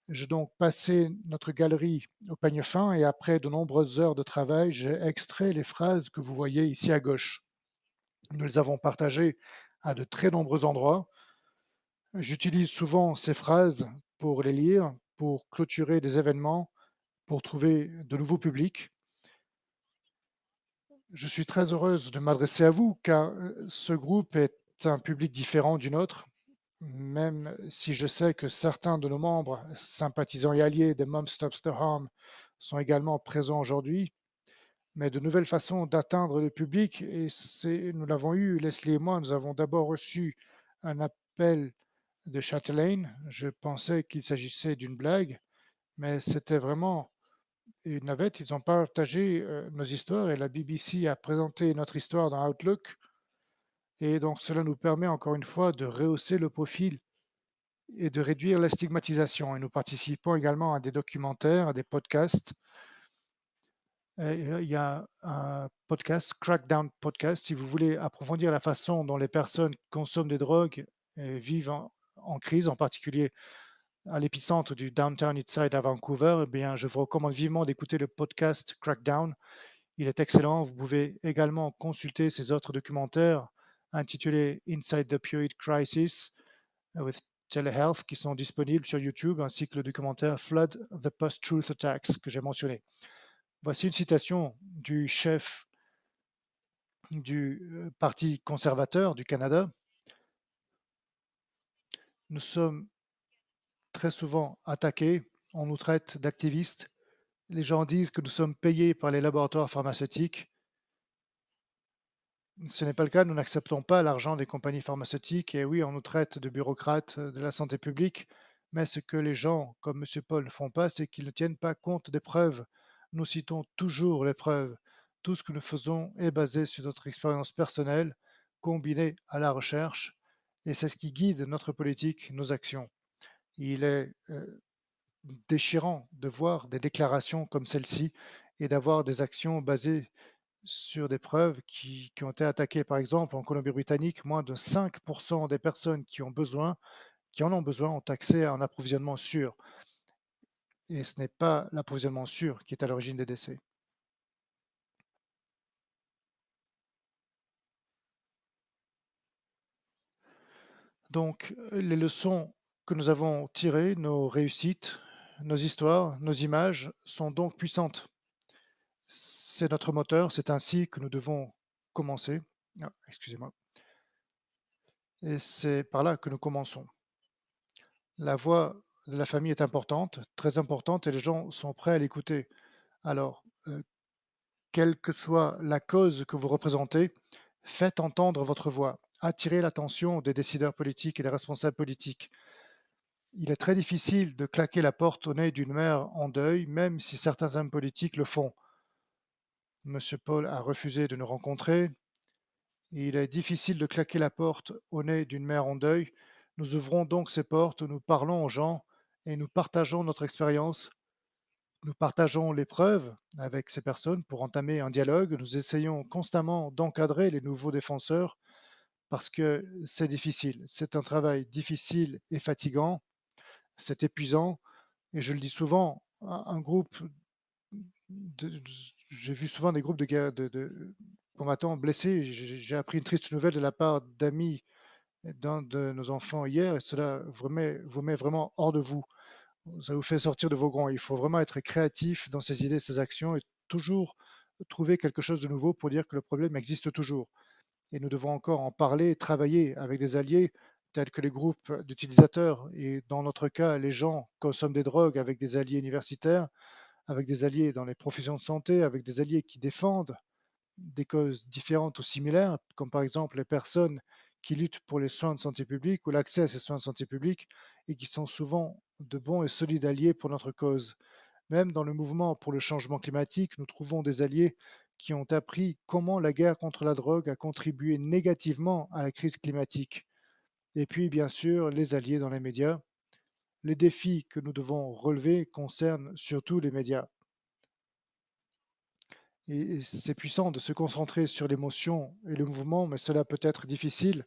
J'ai donc passé notre galerie au peigne fin et après de nombreuses heures de travail, j'ai extrait les phrases que vous voyez ici à gauche. Nous les avons partagées à de très nombreux endroits. J'utilise souvent ces phrases pour les lire, pour clôturer des événements, pour trouver de nouveaux publics. Je suis très heureuse de m'adresser à vous car ce groupe est un public différent du nôtre, même si je sais que certains de nos membres, sympathisants et alliés des Mom Stops the Harm, sont également présents aujourd'hui, mais de nouvelles façons d'atteindre le public, et nous l'avons eu, Leslie et moi, nous avons d'abord reçu un appel de Chatelaine. Je pensais qu'il s'agissait d'une blague, mais c'était vraiment une navette. Ils ont partagé nos histoires et la BBC a présenté notre histoire dans Outlook. Et donc cela nous permet encore une fois de rehausser le profil et de réduire la stigmatisation. Et nous participons également à des documentaires, à des podcasts. Il y a un podcast, Crackdown Podcast, si vous voulez approfondir la façon dont les personnes consomment des drogues et vivent en crise, en particulier à l'épicentre du Downtown Eastside à Vancouver, eh bien, je vous recommande vivement d'écouter le podcast Crackdown. Il est excellent. Vous pouvez également consulter ses autres documentaires intitulés Inside the Opioid Crisis with Telehealth qui sont disponibles sur YouTube, ainsi que le documentaire Flood the Post-Truth Attacks que j'ai mentionné. Voici une citation du chef du Parti conservateur du Canada. Nous sommes très souvent attaqués, on nous traite d'activistes. Les gens disent que nous sommes payés par les laboratoires pharmaceutiques. Ce n'est pas le cas, nous n'acceptons pas l'argent des compagnies pharmaceutiques et oui, on nous traite de bureaucrates de la santé publique, mais ce que les gens comme M. Paul ne font pas, c'est qu'ils ne tiennent pas compte des preuves. Nous citons toujours les preuves. Tout ce que nous faisons est basé sur notre expérience personnelle, combinée à la recherche, et c'est ce qui guide notre politique, nos actions. Il est déchirant de voir des déclarations comme celle-ci et d'avoir des actions basées sur des preuves qui ont été attaquées. Par exemple, en Colombie-Britannique, moins de 5% des personnes qui en ont besoin, ont accès à un approvisionnement sûr. Et ce n'est pas l'approvisionnement sûr qui est à l'origine des décès. Donc, les leçons que nous avons tirées, nos réussites, nos histoires, nos images sont donc puissantes. C'est notre moteur, c'est ainsi que nous devons commencer. Ah, excusez-moi. Et c'est par là que nous commençons. La voix de la famille est importante, très importante, et les gens sont prêts à l'écouter. Alors, quelle que soit la cause que vous représentez, faites entendre votre voix. Attirez l'attention des décideurs politiques et des responsables politiques. Il est très difficile de claquer la porte au nez d'une mère en deuil, même si certains hommes politiques le font. Monsieur Paul a refusé de nous rencontrer. Il est difficile de claquer la porte au nez d'une mère en deuil. Nous ouvrons donc ces portes, nous parlons aux gens et nous partageons notre expérience. Nous partageons les preuves avec ces personnes pour entamer un dialogue. Nous essayons constamment d'encadrer les nouveaux défenseurs parce que c'est difficile. C'est un travail difficile et fatigant. C'est épuisant. Et je le dis souvent, un groupe j'ai vu souvent des groupes de, de combattants blessés. J'ai appris une triste nouvelle de la part d'amis d'un de nos enfants hier, et cela vous met vraiment hors de vous. Ça vous fait sortir de vos gonds. Il faut vraiment être créatif dans ses idées, ses actions et toujours trouver quelque chose de nouveau pour dire que le problème existe toujours. Et nous devons encore en parler, travailler avec des alliés tels que les groupes d'utilisateurs et dans notre cas, les gens consomment des drogues avec des alliés universitaires, avec des alliés dans les professions de santé, avec des alliés qui défendent des causes différentes ou similaires, comme par exemple les personnes qui luttent pour les soins de santé publique ou l'accès à ces soins de santé publique et qui sont souvent de bons et solides alliés pour notre cause. Même dans le mouvement pour le changement climatique, nous trouvons des alliés qui ont appris comment la guerre contre la drogue a contribué négativement à la crise climatique. Et puis, bien sûr, les alliés dans les médias. Les défis que nous devons relever concernent surtout les médias. Et c'est puissant de se concentrer sur l'émotion et le mouvement, mais cela peut être difficile,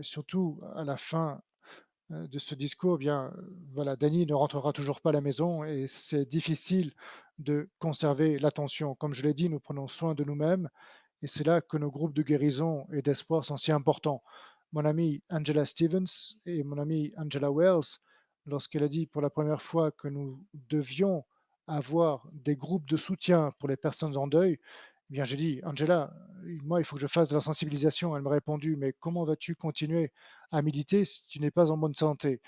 surtout à la fin de ce discours. Eh bien, voilà, Dany ne rentrera toujours pas à la maison et c'est difficile de conserver l'attention. Comme je l'ai dit, nous prenons soin de nous-mêmes et c'est là que nos groupes de guérison et d'espoir sont si importants. Mon amie Angela Stevens et mon amie Angela Wells, lorsqu'elle a dit pour la première fois que nous devions avoir des groupes de soutien pour les personnes en deuil, eh bien j'ai dit, Angela, moi il faut que je fasse de la sensibilisation. Elle m'a répondu, mais comment vas-tu continuer à militer si tu n'es pas en bonne santé?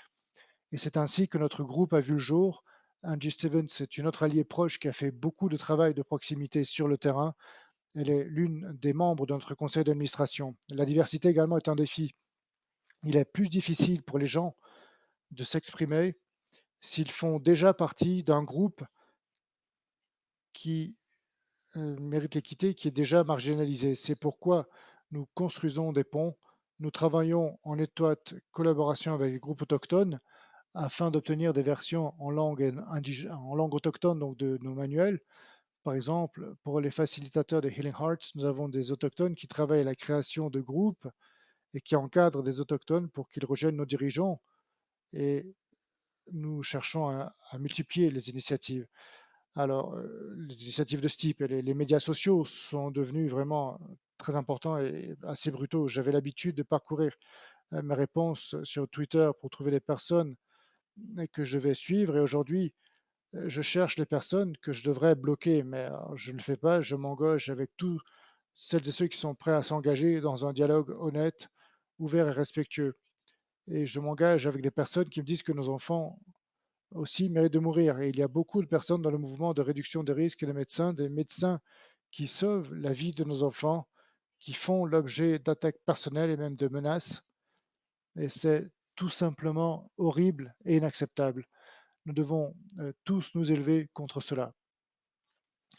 Et c'est ainsi que notre groupe a vu le jour. Angie Stevens est une autre alliée proche qui a fait beaucoup de travail de proximité sur le terrain. Elle est l'une des membres de notre conseil d'administration. La diversité également est un défi. Il est plus difficile pour les gens de s'exprimer s'ils font déjà partie d'un groupe qui mérite l'équité, qui est déjà marginalisé. C'est pourquoi nous construisons des ponts, nous travaillons en étroite collaboration avec les groupes autochtones afin d'obtenir des versions en langue, en langue autochtone donc de nos manuels. Par exemple, pour les facilitateurs de Healing Hearts, nous avons des autochtones qui travaillent à la création de groupes et qui encadrent des autochtones pour qu'ils rejoignent nos dirigeants. Et nous cherchons à multiplier les initiatives. Alors, les initiatives de ce type et les médias sociaux sont devenus vraiment très importants et assez brutaux. J'avais l'habitude de parcourir mes réponses sur Twitter pour trouver les personnes que je vais suivre. Et aujourd'hui, je cherche les personnes que je devrais bloquer, mais je ne le fais pas. Je m'engage avec tous celles et ceux qui sont prêts à s'engager dans un dialogue honnête, ouvert et respectueux. Et je m'engage avec des personnes qui me disent que nos enfants aussi méritent de mourir. Et il y a beaucoup de personnes dans le mouvement de réduction des risques et de médecins, des médecins qui sauvent la vie de nos enfants, qui font l'objet d'attaques personnelles et même de menaces. Et c'est tout simplement horrible et inacceptable. Nous devons tous nous élever contre cela.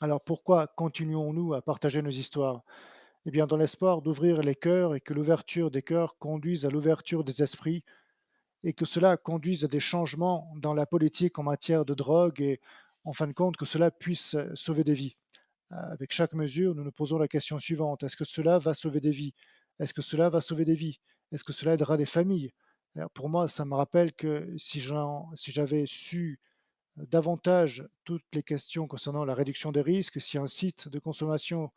Alors pourquoi continuons-nous à partager nos histoires? Eh bien, dans l'espoir d'ouvrir les cœurs et que l'ouverture des cœurs conduise à l'ouverture des esprits et que cela conduise à des changements dans la politique en matière de drogue et en fin de compte que cela puisse sauver des vies. Avec chaque mesure, nous nous posons la question suivante. Est-ce que cela va sauver des vies? Est-ce que cela va sauver des vies? Est-ce que cela aidera des familles? Alors, pour moi, ça me rappelle que si j'avais su davantage toutes les questions concernant la réduction des risques, si un site de consommation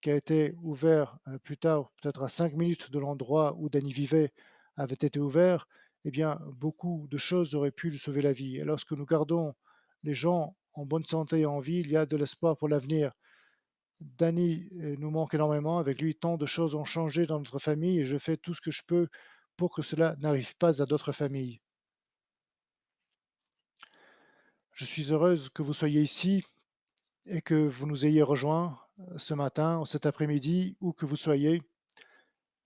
qui a été ouvert plus tard, peut-être à 5 minutes de l'endroit où Danny vivait, avait été ouvert, eh bien, beaucoup de choses auraient pu lui sauver la vie. Et lorsque nous gardons les gens en bonne santé et en vie, il y a de l'espoir pour l'avenir. Danny nous manque énormément. Avec lui, tant de choses ont changé dans notre famille et je fais tout ce que je peux pour que cela n'arrive pas à d'autres familles. Je suis heureuse que vous soyez ici et que vous nous ayez rejoints ce matin ou cet après-midi, où que vous soyez.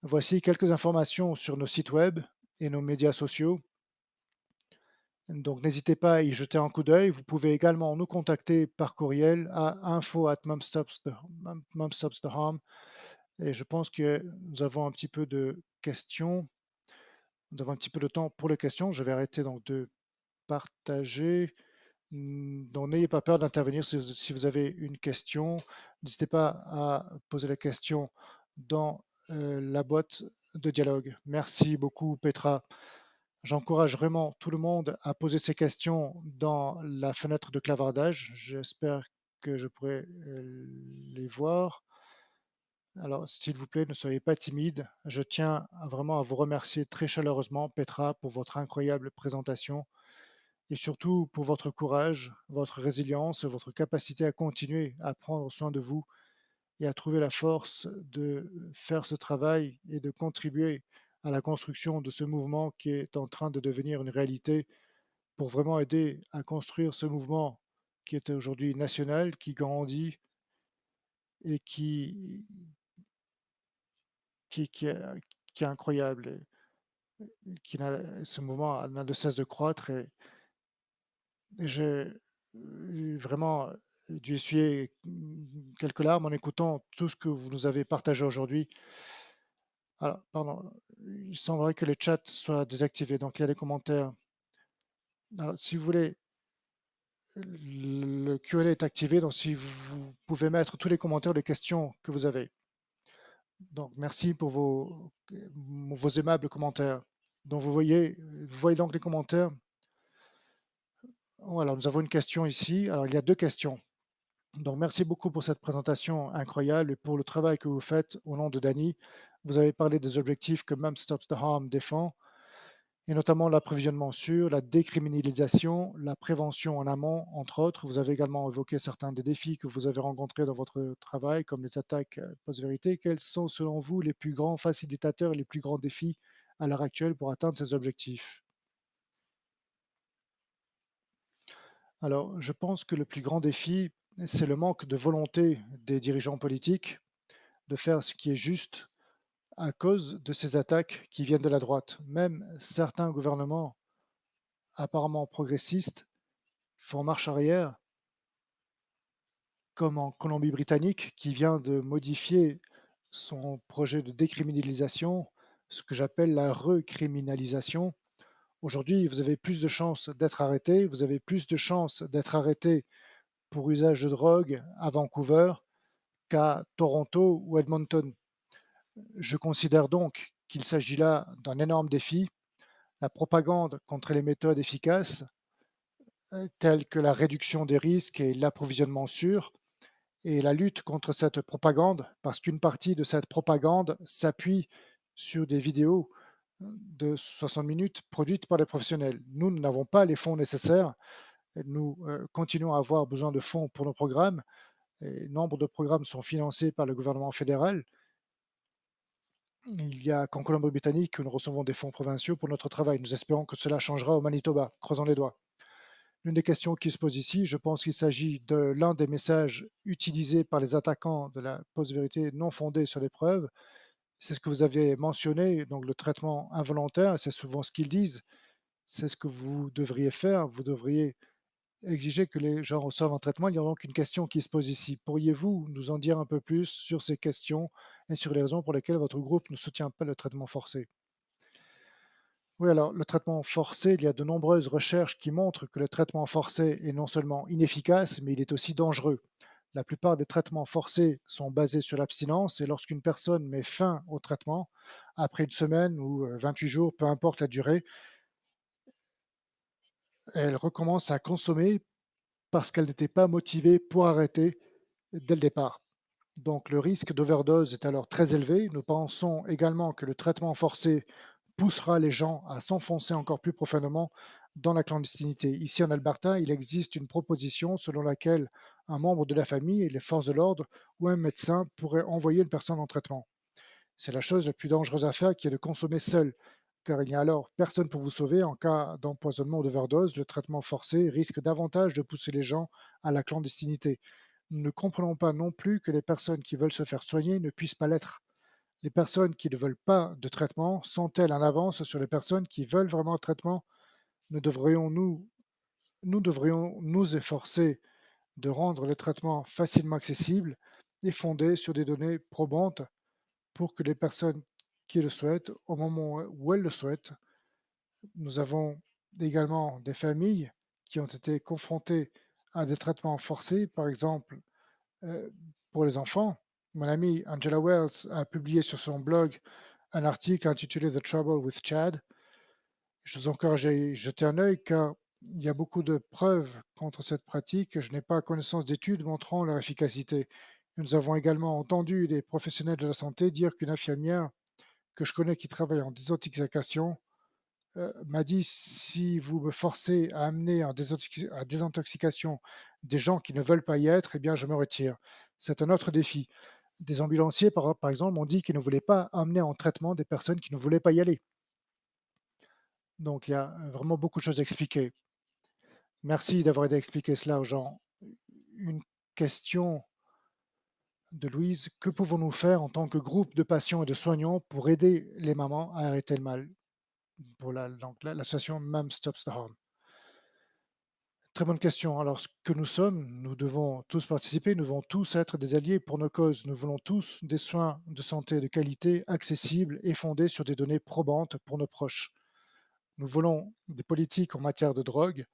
Voici quelques informations sur nos sites web et nos médias sociaux. Donc n'hésitez pas à y jeter un coup d'œil. Vous pouvez également nous contacter par courriel à info@mumstopsthe harm. Et je pense que nous avons un petit peu de questions. Nous avons un petit peu de temps pour les questions. Je vais arrêter donc de partager. Donc n'ayez pas peur d'intervenir si vous avez une question. N'hésitez pas à poser la question dans la boîte de dialogue. Merci beaucoup, Petra. J'encourage vraiment tout le monde à poser ses questions dans la fenêtre de clavardage. J'espère que je pourrai les voir. Alors, s'il vous plaît, ne soyez pas timide. Je tiens vraiment à vous remercier très chaleureusement, Petra, pour votre incroyable présentation et surtout pour votre courage, votre résilience, votre capacité à continuer à prendre soin de vous et à trouver la force de faire ce travail et de contribuer à la construction de ce mouvement qui est en train de devenir une réalité pour vraiment aider à construire ce mouvement qui est aujourd'hui national, qui grandit et qui est, qui est incroyable, et ce mouvement n'a de cesse de croître et j'ai vraiment dû essuyer quelques larmes en écoutant tout ce que vous nous avez partagé aujourd'hui. Alors, pardon, il semblerait que le chat soit désactivé, donc il y a des commentaires. Alors, si vous voulez, le Q&A est activé, donc si vous pouvez mettre tous les commentaires, les questions que vous avez. Donc, merci pour vos aimables commentaires. Donc, vous voyez donc les commentaires. Voilà, nous avons une question ici. Alors, il y a deux questions. Donc, merci beaucoup pour cette présentation incroyable et pour le travail que vous faites au nom de Dany. Vous avez parlé des objectifs que Mum Stops the Harm défend, et notamment l'approvisionnement sûr, la décriminalisation, la prévention en amont, entre autres. Vous avez également évoqué certains des défis que vous avez rencontrés dans votre travail, comme les attaques post-vérité. Quels sont, selon vous, les plus grands facilitateurs et les plus grands défis à l'heure actuelle pour atteindre ces objectifs? Alors, je pense que le plus grand défi, c'est le manque de volonté des dirigeants politiques de faire ce qui est juste à cause de ces attaques qui viennent de la droite. Même certains gouvernements apparemment progressistes font marche arrière, comme en Colombie-Britannique, qui vient de modifier son projet de décriminalisation, ce que j'appelle la recriminalisation. Aujourd'hui, vous avez plus de chances d'être arrêté, vous avez plus de chances d'être arrêté pour usage de drogue à Vancouver qu'à Toronto ou Edmonton. Je considère donc qu'il s'agit là d'un énorme défi. La propagande contre les méthodes efficaces, telles que la réduction des risques et l'approvisionnement sûr, et la lutte contre cette propagande, parce qu'une partie de cette propagande s'appuie sur des vidéos de 60 minutes produites par des professionnels. Nous n'avons pas les fonds nécessaires. Nous continuons à avoir besoin de fonds pour nos programmes. Et nombre de programmes sont financés par le gouvernement fédéral. Il y a qu'en Colombie-Britannique que nous recevons des fonds provinciaux pour notre travail. Nous espérons que cela changera au Manitoba. Croisons les doigts. L'une des questions qui se pose ici, je pense qu'il s'agit de l'un des messages utilisés par les attaquants de la post-vérité non fondée sur les preuves. C'est ce que vous avez mentionné, donc le traitement involontaire, c'est souvent ce qu'ils disent. C'est ce que vous devriez faire. Vous devriez exiger que les gens reçoivent un traitement. Il y a donc une question qui se pose ici. Pourriez-vous nous en dire un peu plus sur ces questions et sur les raisons pour lesquelles votre groupe ne soutient pas le traitement forcé? Oui, alors le traitement forcé, il y a de nombreuses recherches qui montrent que le traitement forcé est non seulement inefficace, mais il est aussi dangereux. La plupart des traitements forcés sont basés sur l'abstinence et lorsqu'une personne met fin au traitement, après une semaine ou 28 jours, peu importe la durée, elle recommence à consommer parce qu'elle n'était pas motivée pour arrêter dès le départ. Donc le risque d'overdose est alors très élevé. Nous pensons également que le traitement forcé poussera les gens à s'enfoncer encore plus profondément dans la clandestinité. Ici en Alberta, il existe une proposition selon laquelle un membre de la famille et les forces de l'ordre ou un médecin pourraient envoyer une personne en traitement. C'est la chose la plus dangereuse à faire qui est de consommer seul, car il n'y a alors personne pour vous sauver en cas d'empoisonnement ou d'overdose. Le traitement forcé risque davantage de pousser les gens à la clandestinité. Nous ne comprenons pas non plus que les personnes qui veulent se faire soigner ne puissent pas l'être. Les personnes qui ne veulent pas de traitement sont-elles en avance sur les personnes qui veulent vraiment un traitement? Ne devrions-nous nous devrions nous efforcer de rendre le traitement facilement accessible et fondé sur des données probantes pour que les personnes qui le souhaitent, au moment où elles le souhaitent. Nous avons également des familles qui ont été confrontées à des traitements forcés, par exemple euh, pour les enfants. Mon amie Angela Wells a publié sur son blog un article intitulé The Trouble with Chad. Je vous encourage à y jeter un œil car il y a beaucoup de preuves contre cette pratique. Je n'ai pas connaissance d'études montrant leur efficacité. Nous avons également entendu des professionnels de la santé dire qu'une infirmière que je connais qui travaille en désintoxication m'a dit: «Si vous me forcez à amener en désintoxication des gens qui ne veulent pas y être, eh bien, je me retire». C'est un autre défi. Des ambulanciers, par exemple, m'ont dit qu'ils ne voulaient pas amener en traitement des personnes qui ne voulaient pas y aller. Donc il y a vraiment beaucoup de choses à expliquer. Merci d'avoir aidé à expliquer cela aux gens. Une question de Louise: «Que pouvons-nous faire en tant que groupe de patients et de soignants pour aider les mamans à arrêter le mal?» Pour l'association Mom Stops the Harm. Très bonne question. Alors, ce que nous sommes, nous devons tous participer, nous devons tous être des alliés pour nos causes. Nous voulons tous des soins de santé de qualité, accessibles et fondés sur des données probantes pour nos proches. Nous voulons des politiques en matière de drogue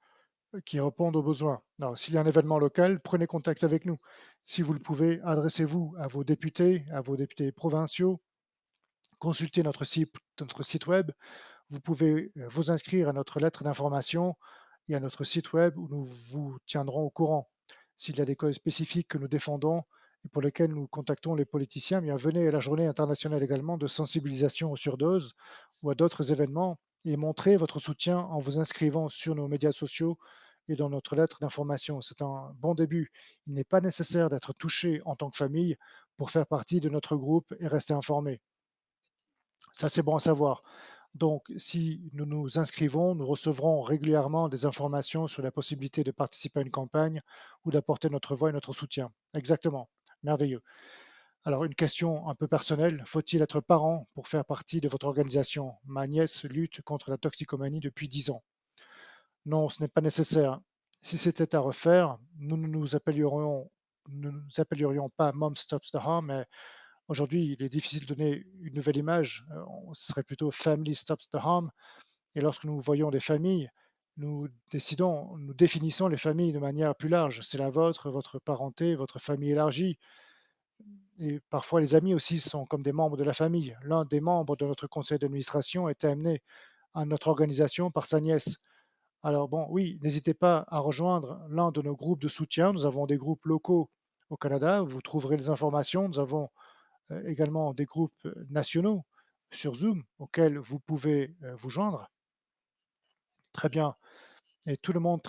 qui répondent aux besoins. Alors, s'il y a un événement local, prenez contact avec nous. Si vous le pouvez, adressez-vous à vos députés provinciaux, consultez notre site web. Vous pouvez vous inscrire à notre lettre d'information et à notre site web où nous vous tiendrons au courant. S'il y a des causes spécifiques que nous défendons et pour lesquelles nous contactons les politiciens, bien venez à la journée internationale également de sensibilisation aux surdoses ou à d'autres événements et montrez votre soutien en vous inscrivant sur nos médias sociaux et dans notre lettre d'information. C'est un bon début. Il n'est pas nécessaire d'être touché en tant que famille pour faire partie de notre groupe et rester informé. Ça, c'est bon à savoir. Donc, si nous nous inscrivons, nous recevrons régulièrement des informations sur la possibilité de participer à une campagne ou d'apporter notre voix et notre soutien. Exactement. Merveilleux. Alors, une question un peu personnelle. Faut-il être parent pour faire partie de votre organisation? Ma nièce lutte contre la toxicomanie depuis 10 ans. Non, ce n'est pas nécessaire. Si c'était à refaire, nous nous appellerions pas Mom Stops the Harm, mais aujourd'hui, il est difficile de donner une nouvelle image. Ce serait plutôt Family Stops the Harm. Et lorsque nous voyons des familles, nous définissons les familles de manière plus large. C'est la vôtre, votre parenté, votre famille élargie. Et parfois, les amis aussi sont comme des membres de la famille. L'un des membres de notre conseil d'administration était amené à notre organisation par sa nièce. Alors bon, oui, n'hésitez pas à rejoindre l'un de nos groupes de soutien. Nous avons des groupes locaux au Canada, où vous trouverez les informations. Nous avons également des groupes nationaux sur Zoom auxquels vous pouvez vous joindre. Très bien. Et tout le monde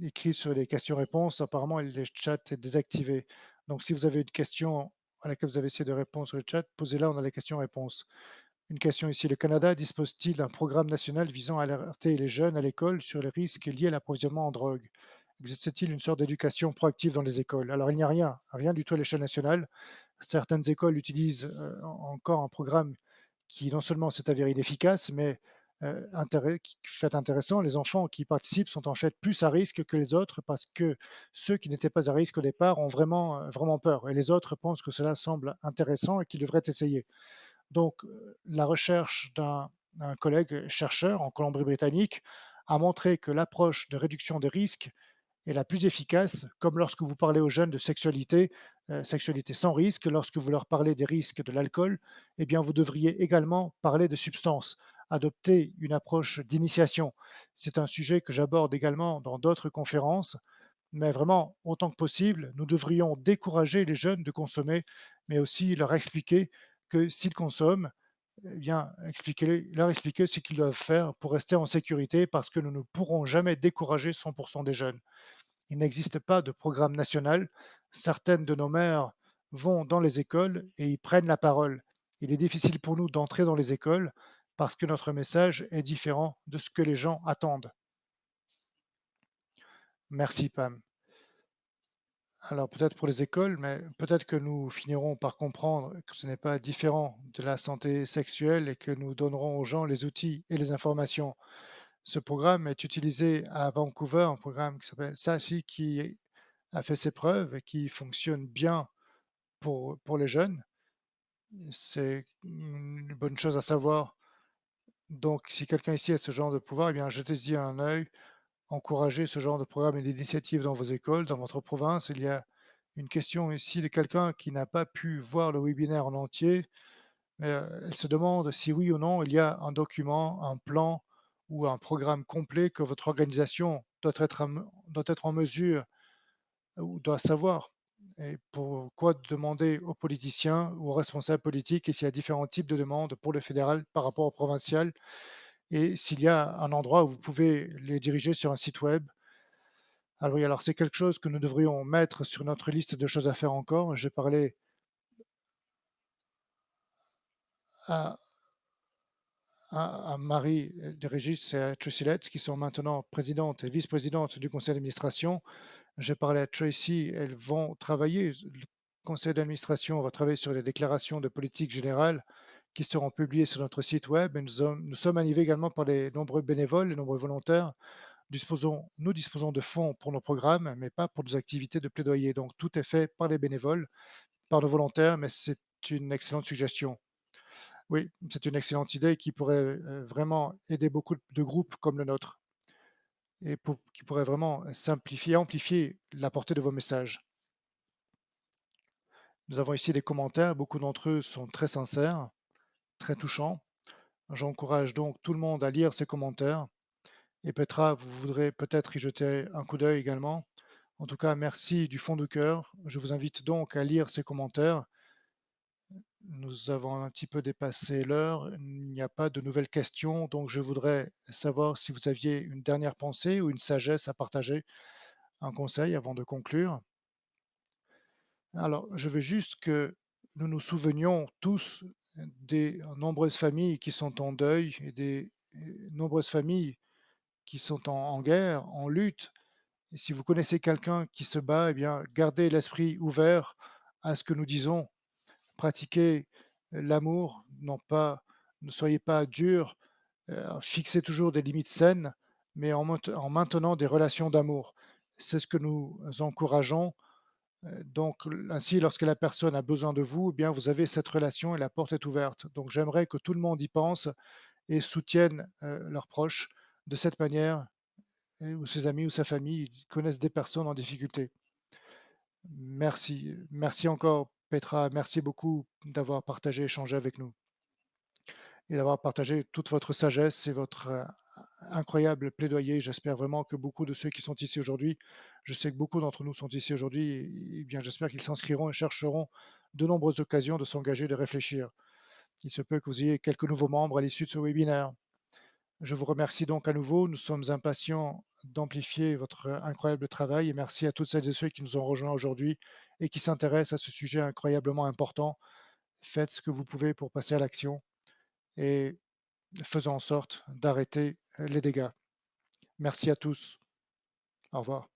écrit sur les questions-réponses. Apparemment, le chat est désactivé. Donc, si vous avez une question à laquelle vous avez essayé de répondre sur le chat, posez-la dans les questions-réponses. Une question ici. Le Canada dispose-t-il d'un programme national visant à alerter les jeunes à l'école sur les risques liés à l'approvisionnement en drogue? Existe-t-il une sorte d'éducation proactive dans les écoles? Alors, il n'y a rien du tout à l'échelle nationale. Certaines écoles utilisent encore un programme qui non seulement s'est avéré inefficace, mais qui fait intéressant, les enfants qui participent sont en fait plus à risque que les autres parce que ceux qui n'étaient pas à risque au départ ont vraiment peur et les autres pensent que cela semble intéressant et qu'ils devraient essayer. Donc, la recherche d'un collègue chercheur en Colombie-Britannique a montré que l'approche de réduction des risques est la plus efficace, comme lorsque vous parlez aux jeunes de sexualité, sexualité sans risque, lorsque vous leur parlez des risques de l'alcool, eh bien, vous devriez également parler de substances, adopter une approche d'initiation. C'est un sujet que j'aborde également dans d'autres conférences, mais vraiment, autant que possible, nous devrions décourager les jeunes de consommer, mais aussi leur expliquer que s'ils consomment, eh bien, leur expliquer ce qu'ils doivent faire pour rester en sécurité parce que nous ne pourrons jamais décourager 100 des jeunes. Il n'existe pas de programme national. Certaines de nos mères vont dans les écoles et y prennent la parole. Il est difficile pour nous d'entrer dans les écoles parce que notre message est différent de ce que les gens attendent. Merci Pam. Alors peut-être pour les écoles, mais peut-être que nous finirons par comprendre que ce n'est pas différent de la santé sexuelle et que nous donnerons aux gens les outils et les informations. Ce programme est utilisé à Vancouver, un programme qui s'appelle SASI qui a fait ses preuves et qui fonctionne bien pour les jeunes. C'est une bonne chose à savoir. Donc si quelqu'un ici a ce genre de pouvoir, eh bien jetez-y un œil, encouragez ce genre de programme et d'initiatives dans vos écoles, dans votre province. Il y a une question ici de quelqu'un qui n'a pas pu voir le webinaire en entier, mais elle se demande si oui ou non il y a un document, un plan ou un programme complet que votre organisation doit être en mesure ou doit savoir. Et pourquoi demander aux politiciens ou aux responsables politiques et s'il y a différents types de demandes pour le fédéral par rapport au provincial et s'il y a un endroit où vous pouvez les diriger sur un site web. Alors oui, alors c'est quelque chose que nous devrions mettre sur notre liste de choses à faire encore. J'ai parlé à, à Marie de Régis et à Tracy Letts, qui sont maintenant présidente et vice-présidente du conseil d'administration. J'ai parlé à Tracy, elles vont travailler, le conseil d'administration va travailler sur les déclarations de politique générale qui seront publiées sur notre site web. Et nous sommes animés également par les nombreux bénévoles, les nombreux volontaires. Nous disposons de fonds pour nos programmes, mais pas pour des activités de plaidoyer. Donc tout est fait par les bénévoles, par nos volontaires, mais c'est une excellente suggestion. Oui, c'est une excellente idée qui pourrait vraiment aider beaucoup de groupes comme le nôtre et qui pourrait vraiment simplifier, amplifier la portée de vos messages. Nous avons ici des commentaires, beaucoup d'entre eux sont très sincères, très touchants. J'encourage donc tout le monde à lire ces commentaires et Petra, vous voudrez peut-être y jeter un coup d'œil également. En tout cas, merci du fond du cœur. Je vous invite donc à lire ces commentaires. Nous avons un petit peu dépassé l'heure. Il n'y a pas de nouvelles questions, donc je voudrais savoir si vous aviez une dernière pensée ou une sagesse à partager, un conseil avant de conclure. Alors, je veux juste que nous nous souvenions tous des nombreuses familles qui sont en deuil et des nombreuses familles qui sont en guerre, en lutte. Et si vous connaissez quelqu'un qui se bat, eh bien, gardez l'esprit ouvert à ce que nous disons. Pratiquez l'amour, non pas, ne soyez pas dur, fixez toujours des limites saines, mais en maintenant des relations d'amour. C'est ce que nous encourageons. Donc, ainsi, lorsque la personne a besoin de vous, eh bien, vous avez cette relation et la porte est ouverte. Donc, j'aimerais que tout le monde y pense et soutienne leurs proches de cette manière, ou ses amis ou sa famille connaissent des personnes en difficulté. Merci. Merci encore, Petra. Merci beaucoup d'avoir partagé, échangé avec nous et d'avoir partagé toute votre sagesse et votre incroyable plaidoyer. J'espère vraiment que beaucoup de ceux qui sont ici aujourd'hui, je sais que beaucoup d'entre nous sont ici aujourd'hui, et bien j'espère qu'ils s'inscriront et chercheront de nombreuses occasions de s'engager, de réfléchir. Il se peut que vous ayez quelques nouveaux membres à l'issue de ce webinaire. Je vous remercie donc à nouveau. Nous sommes impatients d'amplifier votre incroyable travail et merci à toutes celles et ceux qui nous ont rejoints aujourd'hui et qui s'intéressent à ce sujet incroyablement important. Faites ce que vous pouvez pour passer à l'action et faisons en sorte d'arrêter les dégâts. Merci à tous. Au revoir.